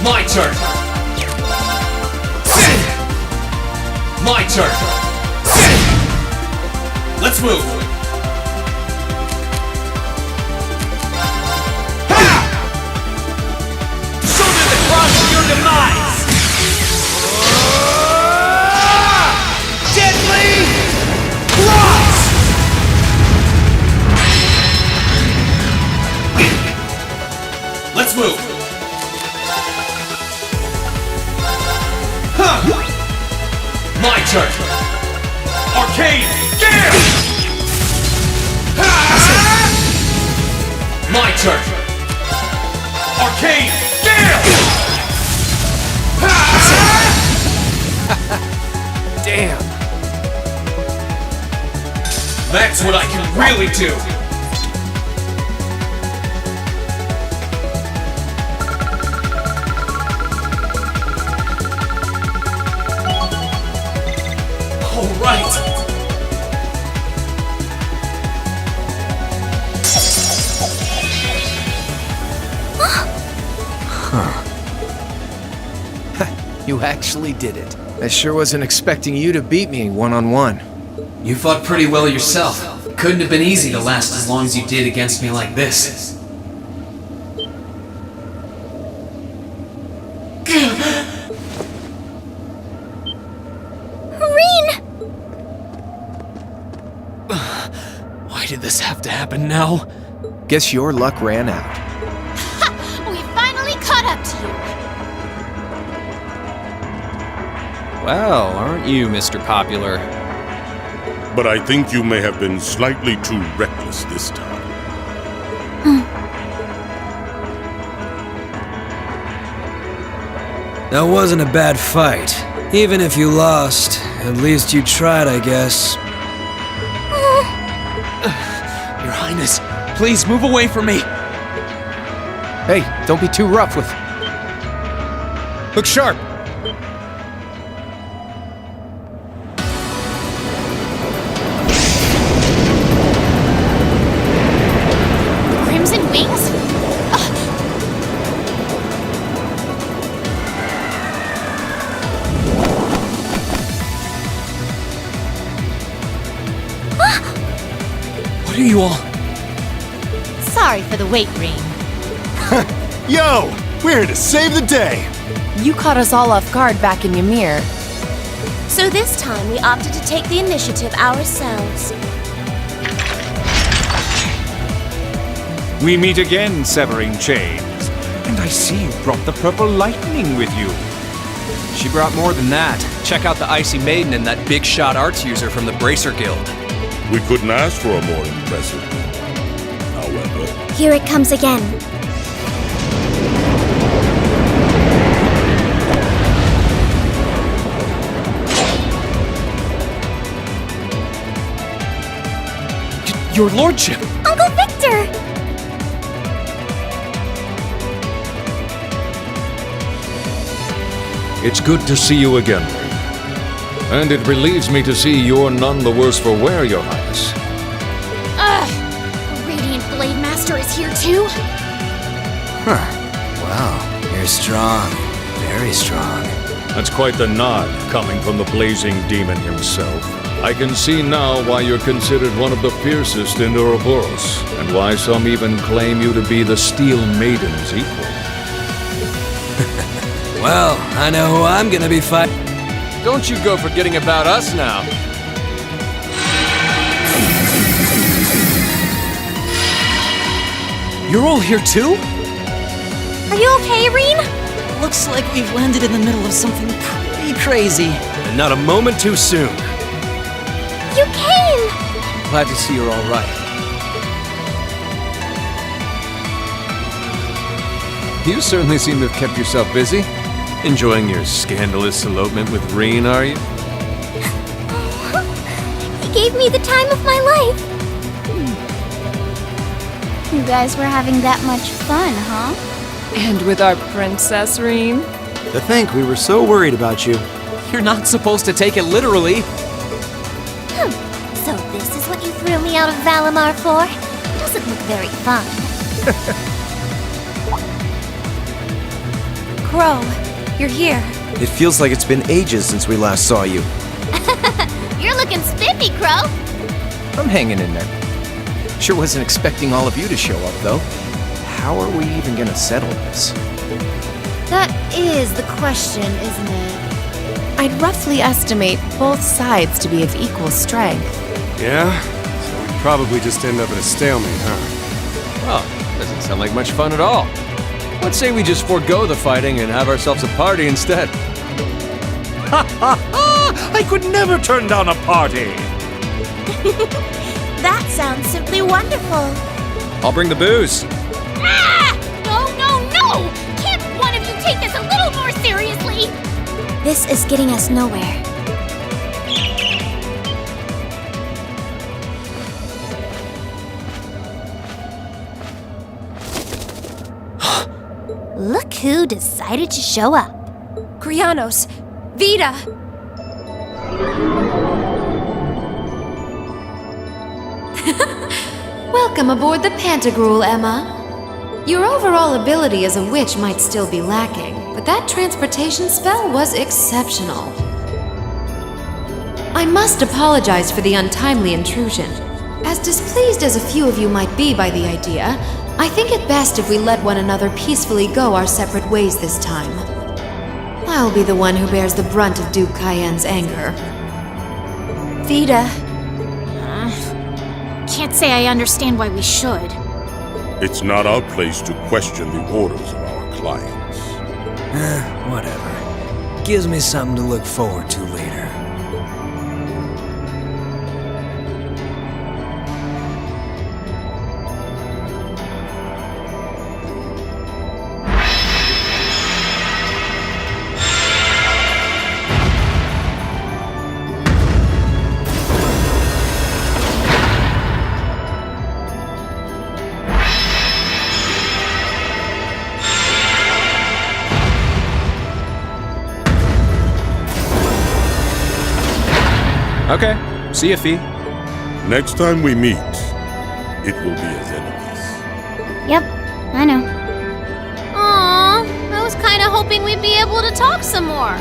My turn! My turn! Let's move! Shoulder the cross of your demise! Deadly cross! Let's move! My turn! Arcane Gale! My turn! Arcane Gale! Damn. That's what I can really do! All right! You actually did it. I sure wasn't expecting you to beat me one-on-one. You fought pretty well yourself. Couldn't have been easy to last as long as you did against me like this. Why did this have to happen now? Guess your luck ran out. We finally caught up to you. Well, aren't you, Mr. Popular? But I think you may have been slightly too reckless this time. That wasn't a bad fight. Even if you lost, at least you tried, I guess. Your Highness, please move away from me. Hey, don't be too rough with... Look sharp! Crimson Wings? What are you all... Sorry for the wait, Rean. Yo! We're here to save the day! You caught us all off guard back in Ymir. So this time we opted to take the initiative ourselves. We meet again, severing chains. And I see you brought the purple lightning with you. She brought more than that. Check out the Icy Maiden and that big shot arts user from the Bracer Guild. We couldn't ask for a more impressive one. However... Here it comes again. Your lordship! Uncle Victor! It's good to see you again, Ray. And it relieves me to see you're none the worse for wear, Your Highness. Ugh! The Radiant Blade Master is here too? Huh. Wow, you're strong. Very strong. That's quite the nod coming from the blazing demon himself. I can see now why you're considered one of the fiercest in Ouroboros, and why some even claim you to be the Steel Maiden's equal. Well, I know who I'm gonna be fighting. Don't you go forgetting about us now. You're all here too? Are you okay, Rean? Looks like we've landed in the middle of something pretty crazy. And not a moment too soon. You came! Glad to see you're all right. You certainly seem to have kept yourself busy. Enjoying your scandalous elopement with Reen, are you? He gave me the time of my life. You guys were having that much fun, huh? And with our princess, Reen? To think we were so worried about you. You're not supposed to take it literally. So this is what you threw me out of Valimar for? Doesn't look very fun. Crow, you're here. It feels like it's been ages since we last saw you. You're looking spiffy, Crow. I'm hanging in there. Sure wasn't expecting all of you to show up, though. How are we even gonna settle this? That is the question, isn't it? I'd roughly estimate both sides to be of equal strength. Yeah? So we'd probably just end up at a stalemate, huh? Well, doesn't sound like much fun at all. Let's say we just forego the fighting and have ourselves a party instead. Ha ha ha! I could never turn down a party! That sounds simply wonderful. I'll bring the booze. Ah! No, no, no! Can't one of you take this a little more seriously? This is getting us nowhere. Look who decided to show up. Krianos, Vita! Welcome aboard the Pantagruel, Emma. Your overall ability as a witch might still be lacking, but that transportation spell was exceptional. I must apologize for the untimely intrusion. As displeased as a few of you might be by the idea, I think it best if we let one another peacefully go our separate ways this time. I'll be the one who bears the brunt of Duke Cayenne's anger. Vita. Can't say I understand why we should. It's not our place to question the orders of our clients. Whatever. Gives me something to look forward to later. Okay, see ya, Fee. Next time we meet, it will be as enemies. Yep, I know. Aww, I was kinda hoping we'd be able to talk some more.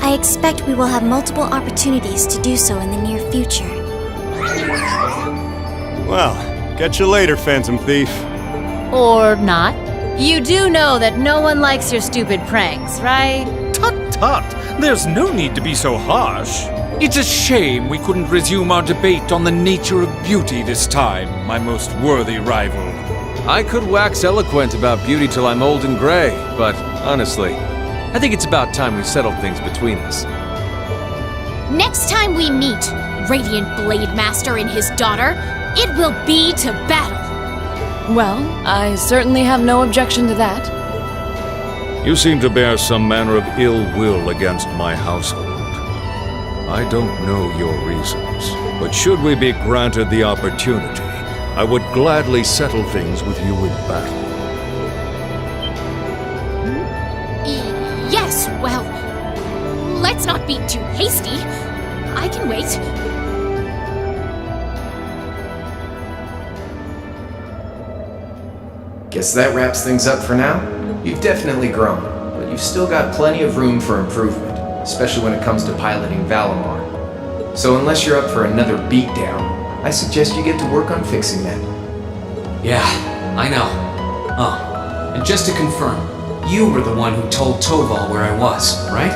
I expect we will have multiple opportunities to do so in the near future. Well, catch you later, Phantom Thief. Or not. You do know that no one likes your stupid pranks, right? Tut tut! There's no need to be so harsh. It's a shame we couldn't resume our debate on the nature of beauty this time, my most worthy rival. I could wax eloquent about beauty till I'm old and gray, but honestly, I think it's about time we settled things between us. Next time we meet, Radiant Blade Master and his daughter, it will be to battle. Well, I certainly have no objection to that. You seem to bear some manner of ill will against my household. I don't know your reasons, but should we be granted the opportunity, I would gladly settle things with you in battle. Yes, well, let's not be too hasty. I can wait. Guess that wraps things up for now. You've definitely grown, but you've still got plenty of room for improvement, especially when it comes to piloting Valimar. So unless you're up for another beatdown, I suggest you get to work on fixing that. Yeah, I know. Oh, and just to confirm, you were the one who told Toval where I was, right?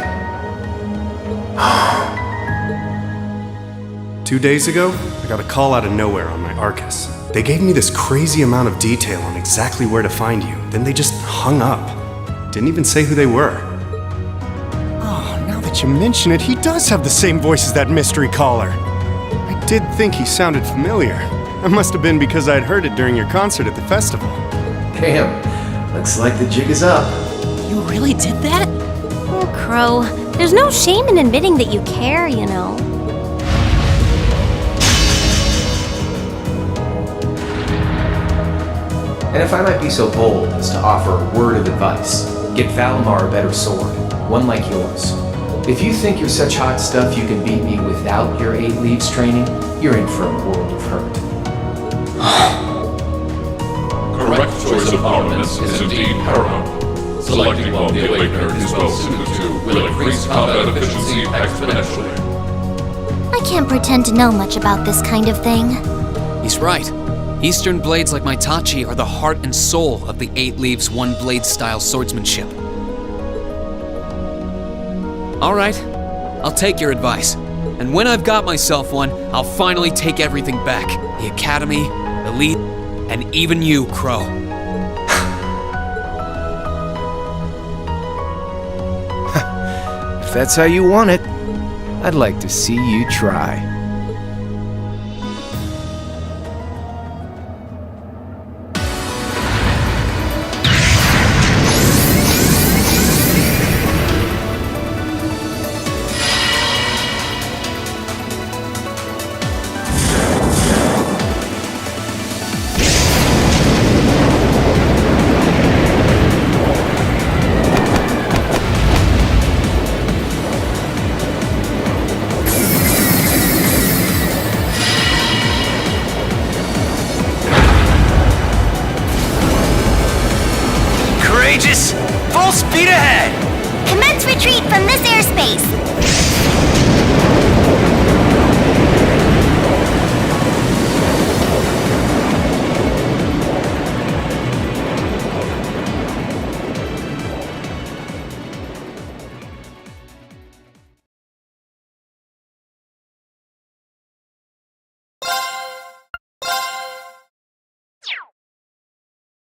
2 days ago, I got a call out of nowhere on my Arcus. They gave me this crazy amount of detail on exactly where to find you, then they just hung up. Didn't even say who they were. Oh, now that you mention it, he does have the same voice as that mystery caller. I did think he sounded familiar. That must have been because I'd heard it during your concert at the festival. Damn, looks like the jig is up. You really did that? Oh, Crow, there's no shame in admitting that you care, you know. And if I might be so bold as to offer a word of advice, get Valimar a better sword, one like yours. If you think you're such hot stuff you can beat me without your 8 leaves training, you're in for a world of hurt. Correct choice of armaments is indeed paramount. Selecting one the Awakener is well suited to will increase combat efficiency exponentially. I can't pretend to know much about this kind of thing. He's right. Eastern blades like my Tachi are the heart and soul of the 8 leaves, 1 blade style swordsmanship. Alright, I'll take your advice. And when I've got myself one, I'll finally take everything back. The Academy, the Lead, and even you, Crow. If that's how you want it, I'd like to see you try. Full speed ahead! Commence retreat from this airspace!